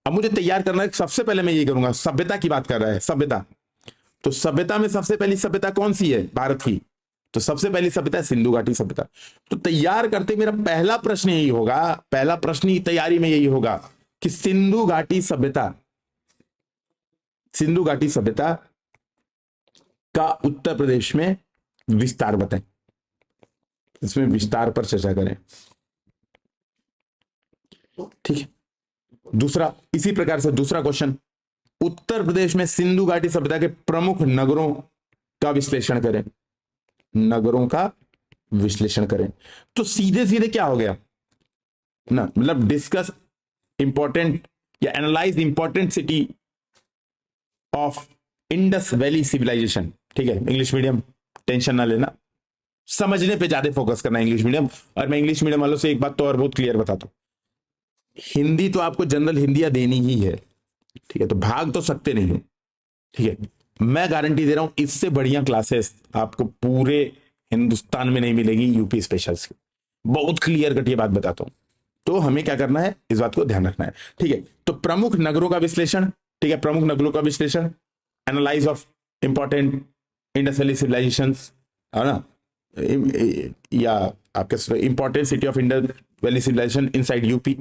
अब मुझे तैयार करना है, सबसे पहले मैं ये करूंगा, सभ्यता की बात कर रहा है, सभ्यता। तो सभ्यता में सबसे पहली सभ्यता कौन सी है भारत की, तो सबसे पहली सभ्यता है सिंधु घाटी सभ्यता। तो तैयार करते मेरा पहला प्रश्न यही होगा, पहला प्रश्न ही तैयारी में यही होगा कि सिंधु घाटी सभ्यता, सिंधु घाटी सभ्यता का उत्तर प्रदेश में विस्तार बताएं, इसमें विस्तार पर चर्चा करें, ठीक है। दूसरा इसी प्रकार से दूसरा क्वेश्चन, उत्तर प्रदेश में सिंधु घाटी सभ्यता के प्रमुख नगरों का विश्लेषण करें, नगरों का विश्लेषण करें। तो सीधे सीधे क्या हो गया ना, मतलब डिस्कस इंपॉर्टेंट या analyse important city of Indus valley civilisation, ठीक है। इंग्लिश मीडियम टेंशन ना लेना, समझने पे ज्यादा फोकस करना इंग्लिश मीडियम। और मैं इंग्लिश मीडियम वालों से एक बात तो और बहुत क्लियर बताता हूं, हिंदी तो आपको जनरल हिंदियां देनी ही है, ठीक है, तो भाग तो सकते नहीं हो, ठीक है। मैं गारंटी दे रहा हूं इससे बढ़िया क्लासेस आपको पूरे हिंदुस्तान में नहीं मिलेगी यूपी स्पेशल्स की, बहुत क्लियर कट ये बात बताता हूं। तो हमें क्या करना है, इस बात को ध्यान रखना है, ठीक है। तो प्रमुख नगरों का विश्लेषण, ठीक है, प्रमुख नगरों का विश्लेषण, analyse of important Indus valley civilisation, है ना, या आपके important city of Indus valley civilisation inside UP,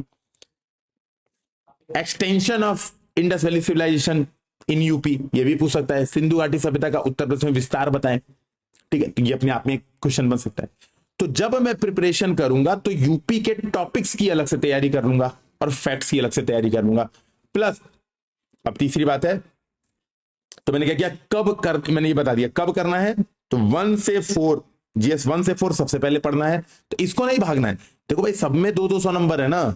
extension of Indus valley civilisation in UP, ये भी पूछ सकता है, सिंधु घाटी सभ्यता का उत्तर प्रदेश में विस्तार बताएं, ठीक है। तो ये अपने आप में क्वेश्चन बन सकता है। तो जब मैं प्रिपरेशन करूंगा तो यूपी के टॉपिक्स की अलग से तैयारी कर लूंगा और फैक्ट्स की अलग से तैयारी कर लूंगा, प्लस अब तीसरी बात है, तो मैंने क्या किया, कब कर, मैंने ये बता दिया कब करना है। तो 1 से 4, जीएस 1 से 4 सबसे पहले पढ़ना है, तो इसको नहीं भागना है। देखो भाई सब में 200 नंबर है ना,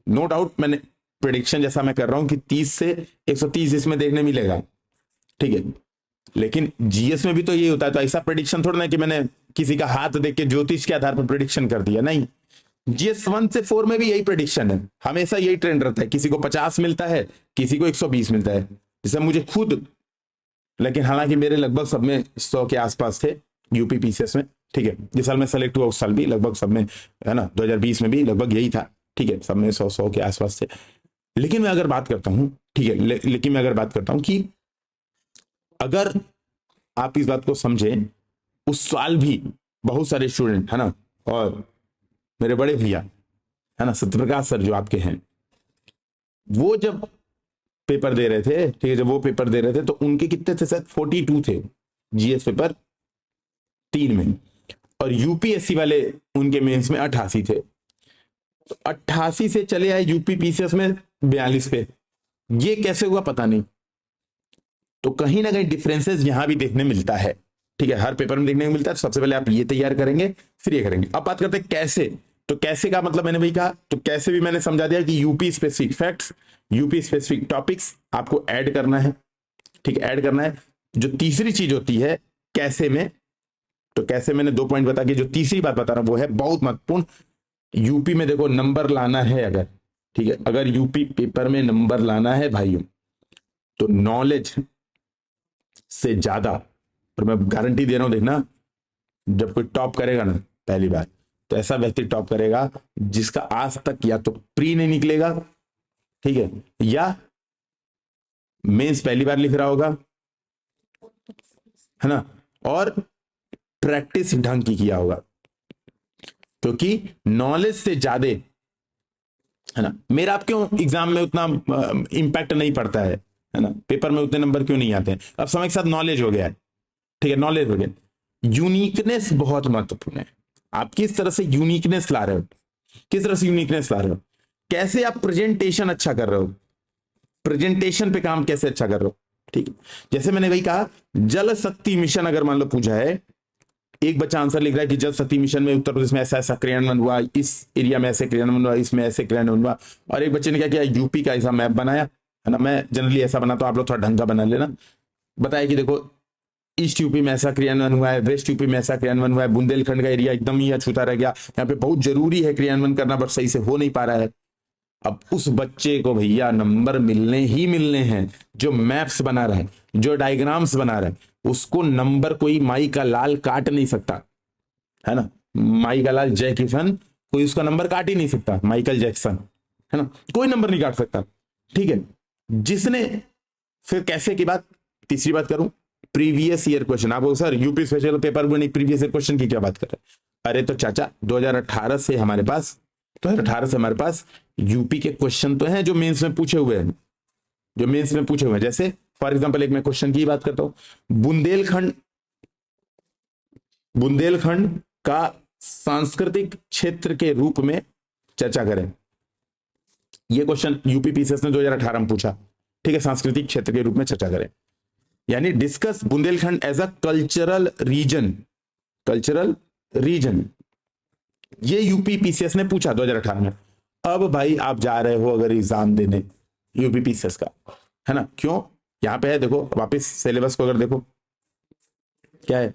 नो डाउट, मैंने प्रेडिक्शन जैसा मैं कर रहा हूं कि 30 से 130 इसमें देखने मिलेगा, ठीक है। लेकिन जीएस में भी तो ये होता है, तो ऐसा प्रेडिक्शन थोड़ा ना कि मैंने किसी का हाथ देख के ज्योतिष के आधार पर प्रेडिक्शन कर दिया, नहीं। जीएस 1 से 4 में भी यही प्रेडिक्शन है, हमेशा यही ट्रेंड रहता है, किसी को 50 मिलता है, किसी को 120 मिलता है, जैसे मुझे खुद, लेकिन हालांकि मेरे लगभग सब में 100 के आसपास थे यूपी पीसीएस में, ठीक है। जिस साल में सेलेक्ट हुआ उस साल भी लगभग सब में, है ना, 2020 में भी लगभग यही था, ठीक है, सब में 100 के आसपास थे। लेकिन मैं अगर बात करता हूं, ठीक है, लेकिन मैं अगर बात करता हूं कि अगर आप इस बात को समझें, उस साल भी बहुत सारे स्टूडेंट, है ना, और मेरे बड़े भैया, है ना, सत्यप्रकाश सर जो आपके हैं, वो जब पेपर दे रहे थे, ठीक है, जब वो पेपर दे रहे थे तो उनके कितने थे, शायद 42 थे जीएस पेपर 3 में, और यूपीएससी वाले उनके मेंस में 88 थे। तो 88 से चले आए यूपी पीसीएस में 42 पे, ये कैसे हुआ पता नहीं। तो कहीं ना कहीं डिफरेंसेस यहां भी देखने मिलता है, ठीक है, हर पेपर में देखने को मिलता है। तो सबसे पहले आप ये तैयार करेंगे, फिर ये करेंगे। अब बात करते हैं कैसे। तो कैसे का मतलब मैंने वही कहा, तो कैसे भी मैंने समझा दिया कि UP specific facts, UP specific topics आपको ऐड करना है, ठीक है, ऐड करना है। जो तीसरी चीज होती है कैसे में, तो कैसे, मैंने 2 पॉइंट बता के जो तीसरी बात बता रहा हूं वो है बहुत महत्वपूर्ण। यूपी में देखो नंबर लाना है अगर, ठीक है, अगर यूपी पेपर में नंबर लाना है भाइयों, तो नॉलेज से ज्यादा, और मैं गारंटी दे रहा हूं, देखना जब कोई टॉप करेगा ना पहली बार, तो ऐसा व्यक्ति टॉप करेगा जिसका आज तक या तो प्री नहीं निकलेगा, ठीक है, या मेंस पहली बार लिख रहा होगा, है ना, और प्रैक्टिस ढंग की किया होगा। क्योंकि नॉलेज से ज्यादा, है ना, मेरा आप क्यों एग्जाम में उतना इंपैक्ट नहीं पड़ता है ना, पेपर में उतने नंबर क्यों नहीं आते हैं, अब समय के साथ नॉलेज हो गया है, ठीक है, नॉलेज हो गया। यूनिकनेस बहुत महत्वपूर्ण है। आप किस तरह से यूनिकनेस ला रहे हो, किस तरह से यूनिकनेस ला रहे हो, कैसे आप प्रेजेंटेशन अच्छा कर रहे हो, प्रेजेंटेशन पे काम कैसे अच्छा कर रहे हो, ठीक है। जैसे मैंने वही कहा, जल शक्ति मिशन अगर मान लो पूछा है, एक बच्चा आंसर लिख रहा है कि जल शक्ति मिशन में उत्तर प्रदेश में ऐसा ऐसा क्रियान्वयन हुआ, इस एरिया में ऐसे क्रियान्वयन हुआ, इसमें ऐसे क्रियान्वयन हुआ, और एक बच्चे ने क्या किया, यूपी का ऐसा मैप बनाया, है ना, मैं जनरली ऐसा बनाता हूं, आप लोग थोड़ा ढंग का बना लेना, बताया कि देखो ईस्ट यूपी में ऐसा क्रियान्वयन हुआ है, वेस्ट यूपी में ऐसा क्रियान्वयन हुआ है, बुंदेलखंड का एरिया एकदम ही अछूता रह गया, यहाँ पे बहुत जरूरी है क्रियान्वयन करना बट सही से हो नहीं पा रहा है। अब उस बच्चे को भैया नंबर मिलने ही मिलने हैं, जो मैप्स बना रहा है, जो डायग्राम्स बना रहा है, उसको नंबर कोई माई का लाल काट नहीं सकता, है ना, माई का लाल जय किशन कोई उसका नंबर काट ही नहीं सकता, माइकल जैक्सन, है ना, कोई नंबर नहीं काट सकता, ठीक है। जिसने, फिर कैसे की बात, तीसरी बात करूं, प्रीवियस ईयर क्वेश्चन। आप सर यूपी स्पेशल पेपर में नहीं, प्रीवियस ईयर क्वेश्चन की क्या बात कर रहे हैं, अरे तो चाचा 2018 से हमारे पास, 2018 से हमारे पास यूपी के क्वेश्चन तो हैं जो मेंस में पूछे हुए हैं, जो मेंस में पूछे हुए हैं। जैसे फॉर एग्जांपल एक मैं क्वेश्चन की बात करता हूं, बुंदेलखंड, बुंदेलखंड का सांस्कृतिक क्षेत्र के रूप में चर्चा करें, यह क्वेश्चन यूपी पीसीएस ने 2018 में पूछा, ठीक है, सांस्कृतिक क्षेत्र के रूप में चर्चा करें, यानी discuss Bundelkhand as a cultural region, cultural region, ये यूपी पीसीएस ने पूछा 2018 में। अब भाई आप जा रहे हो अगर एग्जाम देने यूपी पीसीएस का, है ना, क्यों, यहां पे है देखो, वापस सिलेबस को अगर देखो क्या है,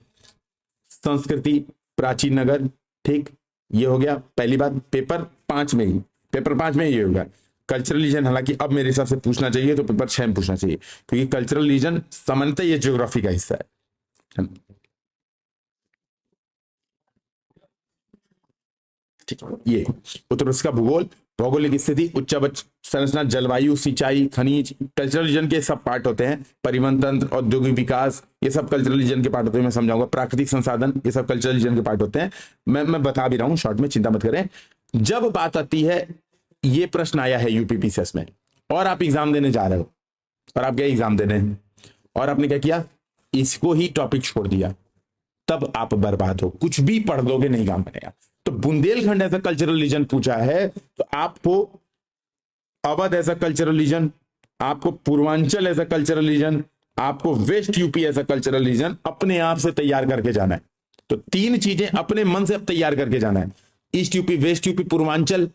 संस्कृति, प्राचीन नगर, ठीक, ये हो गया पहली बात, पेपर 5 में ही, पेपर 5 में ये होगा। कल्चरल रीजन हालांकि अब मेरे हिसाब से पूछना चाहिए तो पेपर 6 में पूछना चाहिए, क्योंकि कल्चरल रीजन सामान्यतः ये ज्योग्राफी का हिस्सा है, ठीक है। ये उत्तर प्रदेश का भूगोल, भौगोलिक स्थिति, उच्च संरचना, जलवायु, सिंचाई, खनिज, कल्चरल रीजन के सब पार्ट होते हैं, परिवहन तंत्र, औद्योगिक विकास, ये सब कल्चरल रीजन के पार्ट होते हैं, मैं समझाऊंगा, प्राकृतिक संसाधन, ये सब कल्चरल रीजन के पार्ट होते हैं, मैं बता भी रहा हूं शॉर्ट में, चिंता मत करें। जब बात आती है, ये प्रश्न आया है यूपी पीसीएस में और आप एग्जाम देने जा रहे हो, और आप गए एग्जाम देने और आपने क्या किया, इसको ही टॉपिक छोड़ दिया, तब आप बर्बाद हो, कुछ भी पढ़ लोगे नहीं काम बनेगा। तो बुंदेलखंड ऐसा कल्चरल रीजन पूछा है तो आपको अवध ऐसा कल्चरल रीजन, आपको पूर्वांचल ऐसा कल्चरल रीजन, आपको वेस्ट यूपी ऐसा कल्चरल रीजन अपने आप से तैयार करके जाना है। तो 3 चीजें अपने मन से अब तैयार करके जाना है, east UP, west UP, Purvanchal,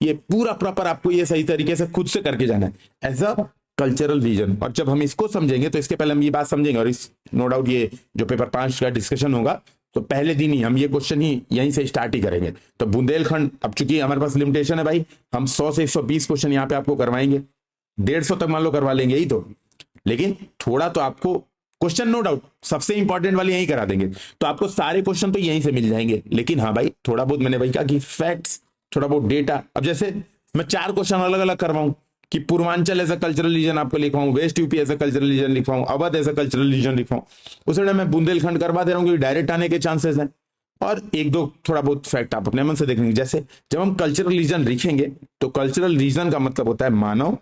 ये पूरा प्रॉपर आपको ये सही तरीके से खुद से करके जाना है एज अ कल्चरल रीजन। और जब हम इसको समझेंगे तो इसके पहले हम ये बात समझेंगे, और इस नो डाउट ये जो पेपर 5 का डिस्कशन होगा तो पहले दिन ही हम ये क्वेश्चन ही यहीं से स्टार्ट ही करेंगे। तो बुंदेलखंड, अब चूंकि हमारे पास लिमिटेशन है भाई, हम 100 से 120 क्वेश्चन यहाँ पे आपको करवाएंगे, 150 तक मान लो करवा लेंगे ही तो, लेकिन थोड़ा तो आपको क्वेश्चन नो डाउट सबसे इंपॉर्टेंट वाले यहीं करा देंगे, तो आपको सारे क्वेश्चन तो यहीं से मिल जाएंगे, लेकिन हाँ भाई थोड़ा बहुत मैंने वही कहा कि फैक्ट्स, थोड़ा बहुत डेटा। अब जैसे मैं 4 क्वेश्चन अलग अलग करवाऊं कि Purvanchal as a cultural region आपको लिखवाऊं, west UP as a cultural region लिखवाऊं, Awadh as a cultural region लिखवाऊं, उसमें मैं बुंदेलखंड करवा दे रहा हूं क्योंकि डायरेक्ट आने के चांसेस हैं, और 1-2 थोड़ा बहुत फैक्ट आप अपने मन से देखेंगे। जैसे जब हम कल्चरल रीजन लिखेंगे तो कल्चरल रीजन का मतलब होता है मानव,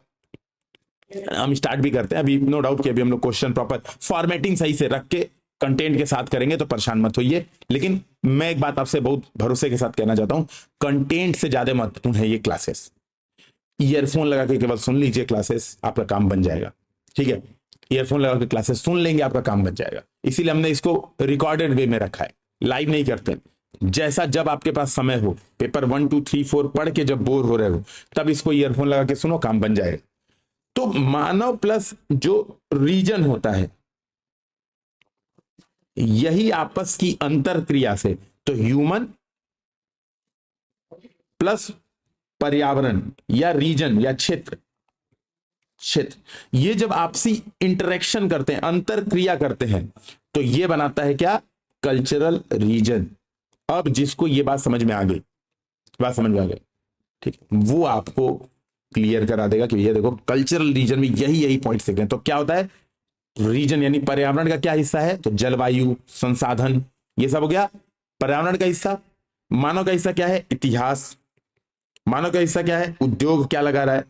हम स्टार्ट भी करते हैं अभी, नो डाउट कि अभी हम लोग क्वेश्चन प्रॉपर फॉर्मेटिंग सही से रख के कंटेंट के साथ करेंगे तो परेशान मत होइए, लेकिन मैं एक बात आपसे बहुत भरोसे के साथ कहना चाहता हूं, कंटेंट से ज्यादा महत्वपूर्ण है ये क्लासेस। ईयरफोन लगा के केवल सुन लीजिए क्लासेस, आपका काम बन जाएगा, ठीक है, ईयरफोन लगा के क्लासेस सुन लेंगे आपका काम बन जाएगा। इसीलिए हमने इसको रिकॉर्डेड वे में रखा है, लाइव नहीं करते। जैसा जब आपके पास समय हो, पेपर 1 2 3 4 पढ़ के जब बोर हो रहे हो तब इसको ईयरफोन लगा के सुनो, काम बन जाएगा। तो मानव प्लस जो रीजन होता है, यही आपस की अंतर क्रिया से, तो ह्यूमन प्लस पर्यावरण या रीजन या क्षेत्र, ये जब आपसी इंटरेक्शन करते हैं, अंतर क्रिया करते हैं, तो ये बनाता है क्या? Cultural region. अब जिसको ये बात समझ में आ गई, बात समझ में आ गई, ठीक, वो आपको क्लियर करा देगा कि ये देखो कल्चरल रीजन में यही यही पॉइंट सीख रहे हैं। तो क्या होता है? रीजन यानी पर्यावरण का क्या हिस्सा है? तो जलवायु, संसाधन, ये सब हो गया पर्यावरण का हिस्सा। मानव का हिस्सा क्या है? इतिहास। मानव का हिस्सा क्या है? उद्योग क्या लगा रहा है,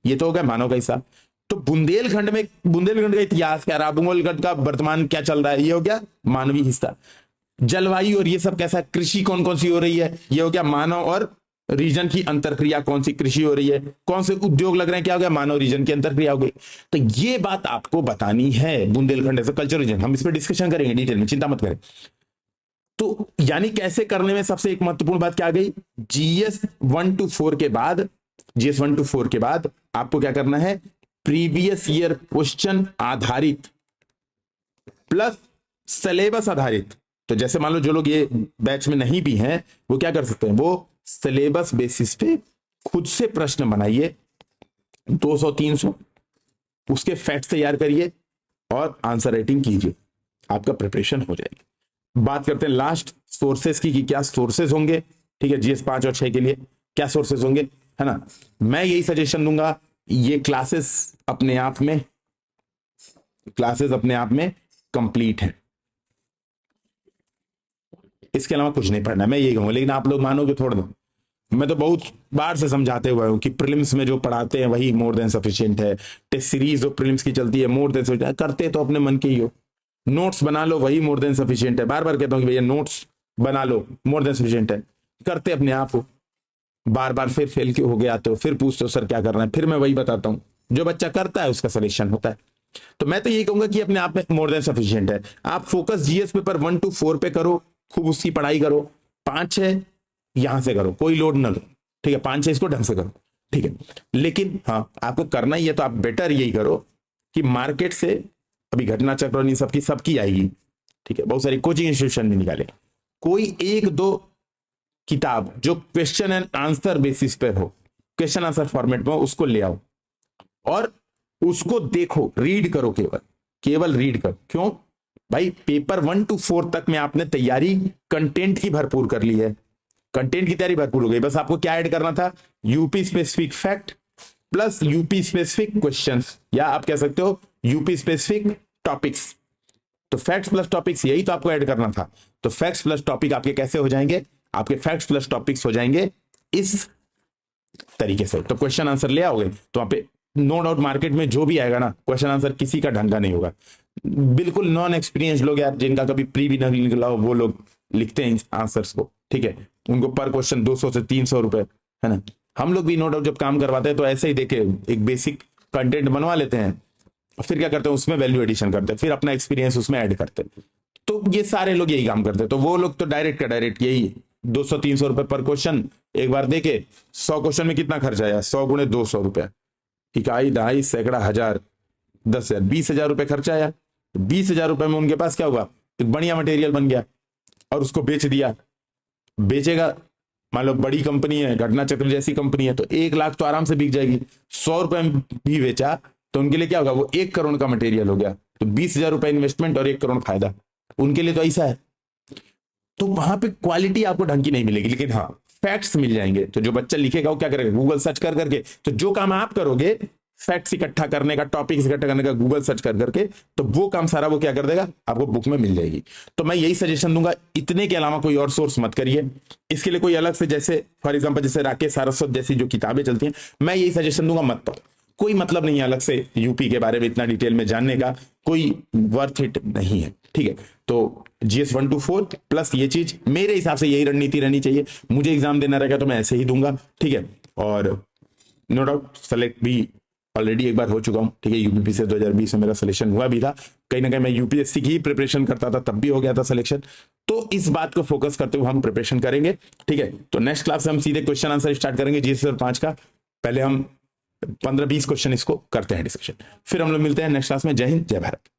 ये तो हो गया मानव का हिस्सा। तो बुंदेलखंड में, बुंदेलखंड का इतिहास क्या रहा, बुंदेलखंड का वर्तमान क्या चल रहा है, ये हो गया मानवीय हिस्सा। जलवायु और ये सब कैसा है, कृषि कौन कौन सी हो रही है, ये हो गया मानव और रीजन की अंतरक्रिया, कौन सी कृषि हो रही है, कौन से उद्योग लग रहे हैं, क्या हो गया मानव रीजन की अंतरक्रिया हो गई। तो ये बात आपको बतानी है बुंदेलखंड ऐसे कल्चर रीजन। हम इस पर डिस्कशन करेंगे डिटेल में, चिंता मत करें। तो यानी कैसे करने में सबसे एक महत्वपूर्ण बात क्या आ गई? जीएस 1 to 4 के बाद, जीएस 1 to 4 के बाद आपको क्या करना है? प्रीवियस ईयर क्वेश्चन आधारित प्लस सिलेबस आधारित। तो जैसे मान लो जो लोग ये बैच में नहीं भी हैं, वो क्या कर सकते हैं? वो सिलेबस बेसिस पे खुद से प्रश्न बनाइए 200-300, उसके फैक्ट्स तैयार करिए और आंसर राइटिंग कीजिए, आपका प्रिपरेशन हो जाएगी। बात करते हैं लास्ट सोर्सेस की, कि क्या सोर्सेस होंगे, ठीक है, जीएस 5 और 6 के लिए क्या सोर्सेस होंगे, है ना। मैं यही सजेशन दूंगा, ये क्लासेस अपने आप में, क्लासेस अपने आप में कंप्लीट है, इसके अलावा कुछ नहीं पढ़ना, मैं यही कहूंगा। लेकिन आप लोग मानोगे थोड़ा दो, मैं तो बहुत बार से समझाते हुए हूं कि प्रीलिम्स में जो पढ़ाते हैं वही मोर देन सफिशिएंट है। टेस्ट सीरीज जो प्रीलिम्स की चलती है मोर देन सफिशिएंट, करते तो अपने मन के ही हो। नोट्स बना लो वही मोर देन सफिशिएंट है, बार बार कहता हूं कि भैया नोट्स बना लो मोर देन सफिशिएंट है, करते अपने आप हो। बार बार फिर फेल क्यों हो गए आते हो, फिर पूछते हो सर क्या करना है, फिर मैं वही बताता हूं, जो बच्चा करता है उसका सिलेक्शन होता है। तो मैं तो यही कहूंगा कि अपने आप में मोर देन सफिशिएंट है। आप फोकस जीएस पेपर 1 to 4 पे करो, खूब उसकी पढ़ाई करो, 5-6 यहां से करो, कोई लोड ना लो, ठीक है, 5-6 इसको ढंग से करो, ठीक है। लेकिन हाँ आपको करना ही है तो आप बेटर यही करो कि मार्केट से अभी घटना चक्र नहीं सबकी सबकी आएगी, ठीक है, बहुत सारी कोचिंग इंस्टीट्यूशन भी निकाले, कोई 1-2 किताब जो क्वेश्चन एंड आंसर बेसिस पे हो, क्वेश्चन आंसर फॉर्मेट में हो, उसको ले आओ और उसको देखो, रीड करो, केवल केवल रीड करो। क्यों भाई? पेपर 1 to 4 तक में आपने तैयारी कंटेंट की भरपूर कर ली है, कंटेंट की तैयारी भरपूर हो गई, बस आपको क्या ऐड करना था? UP specific fact plus UP specific questions, या आप कह सकते हो यूपी स्पेसिफिक टॉपिक्स। तो फैक्ट्स प्लस टॉपिक्स यही तो आपको ऐड करना था। तो फैक्ट्स प्लस टॉपिक आपके कैसे हो जाएंगे? आपके फैक्ट्स प्लस टॉपिक्स हो जाएंगे इस तरीके से। तो क्वेश्चन आंसर ले आओगे तो वहां पे नो डाउट मार्केट में जो भी आएगा ना क्वेश्चन आंसर किसी का ढंग का नहीं होगा, बिल्कुल नॉन एक्सपीरियंस लोग यार, जिनका कभी प्री भी नहीं निकला हो, वो लोग लिखते हैं आंसर्स को, ठीक है, उनको पर क्वेश्चन 200 से 300 रुपए, है ना। हम लोग भी नो डाउट जब काम करवाते हैं तो ऐसे ही देखे एक बेसिक कंटेंट बनवा लेते हैं, फिर क्या करते हैं उसमें वैल्यू एडिशन करते हैं, फिर अपना एक्सपीरियंस उसमें ऐड करते हैं। तो ये सारे लोग यही काम करते हैं। तो वो लोग तो डायरेक्ट का डायरेक्ट यही 200-300 रुपए पर क्वेश्चन एक बार देके, 100 क्वेश्चन में कितना खर्च आया? 100 गुणे 200 रुपए, इकाई, दहाई, सैकड़ा, हजार, 10,000, 20,000 रुपए खर्चा आया। 20,000 रुपए में उनके पास क्या हुआ? एक बढ़िया मटेरियल बन गया और उसको बेच दिया। बेचेगा, मान लो बड़ी कंपनी है, घटना चक्र जैसी कंपनी है, तो 1 लाख तो आराम से बिक जाएगी। 100 रुपए में भी बेचा तो उनके लिए क्या होगा? वो 1 करोड़ का मटेरियल हो गया। तो 20,000 रुपए इन्वेस्टमेंट और 1 करोड़ फायदा, उनके लिए तो ऐसा है। तो वहां पे क्वालिटी आपको ढंग की नहीं मिलेगी, लेकिन हाँ फैक्ट्स मिल जाएंगे। तो जो बच्चा लिखेगा वो क्या करेगा? गूगल सर्च कर करके, तो जो काम आप करोगे फैक्ट्स इकट्ठा करने का, टॉपिक्स इकट्ठा करने का, गूगल सर्च कर करके, तो वो काम सारा वो क्या कर देगा? आपको बुक में मिल जाएगी। तो मैं यही सजेशन दूंगा, इतने के अलावा कोई और सोर्स मत करिए। इसके लिए कोई अलग से, जैसे फॉर एग्जांपल जैसे राकेश सारस्वत जैसी जो किताबें चलती हैं, मैं यही सजेशन दूंगा मत पढ़ो। कोई मतलब नहीं है अलग से यूपी के बारे में इतना डिटेल में जानने का, कोई वर्थ इट नहीं है, ठीक है। तो जीएस 1 to 4 प्लस ये चीज मेरे हिसाब से यही रणनीति रहनी चाहिए। मुझे एग्जाम देना रहेगा तो मैं ऐसे ही दूंगा, ठीक है। और नो डाउट सेलेक्ट भी ऑलरेडी एक बार हो चुका हूं, ठीक है। यूपीपी से 2020 में मेरा सिलेक्शन हुआ भी था, कहीं ना कहीं मैं यूपीएससी की ही प्रिपरेशन करता था, तब भी हो गया था सिलेक्शन। तो इस बात को फोकस करते हुए हम प्रिपरेशन करेंगे, ठीक है। तो नेक्स्ट क्लास से हम सीधे क्वेश्चन आंसर स्टार्ट करेंगे जीएस 5 का। पहले हम 15-20 क्वेश्चन इसको करते हैं डिस्कशन, फिर हम लोग मिलते हैं नेक्स्ट क्लास में। जय हिंद, जय भारत।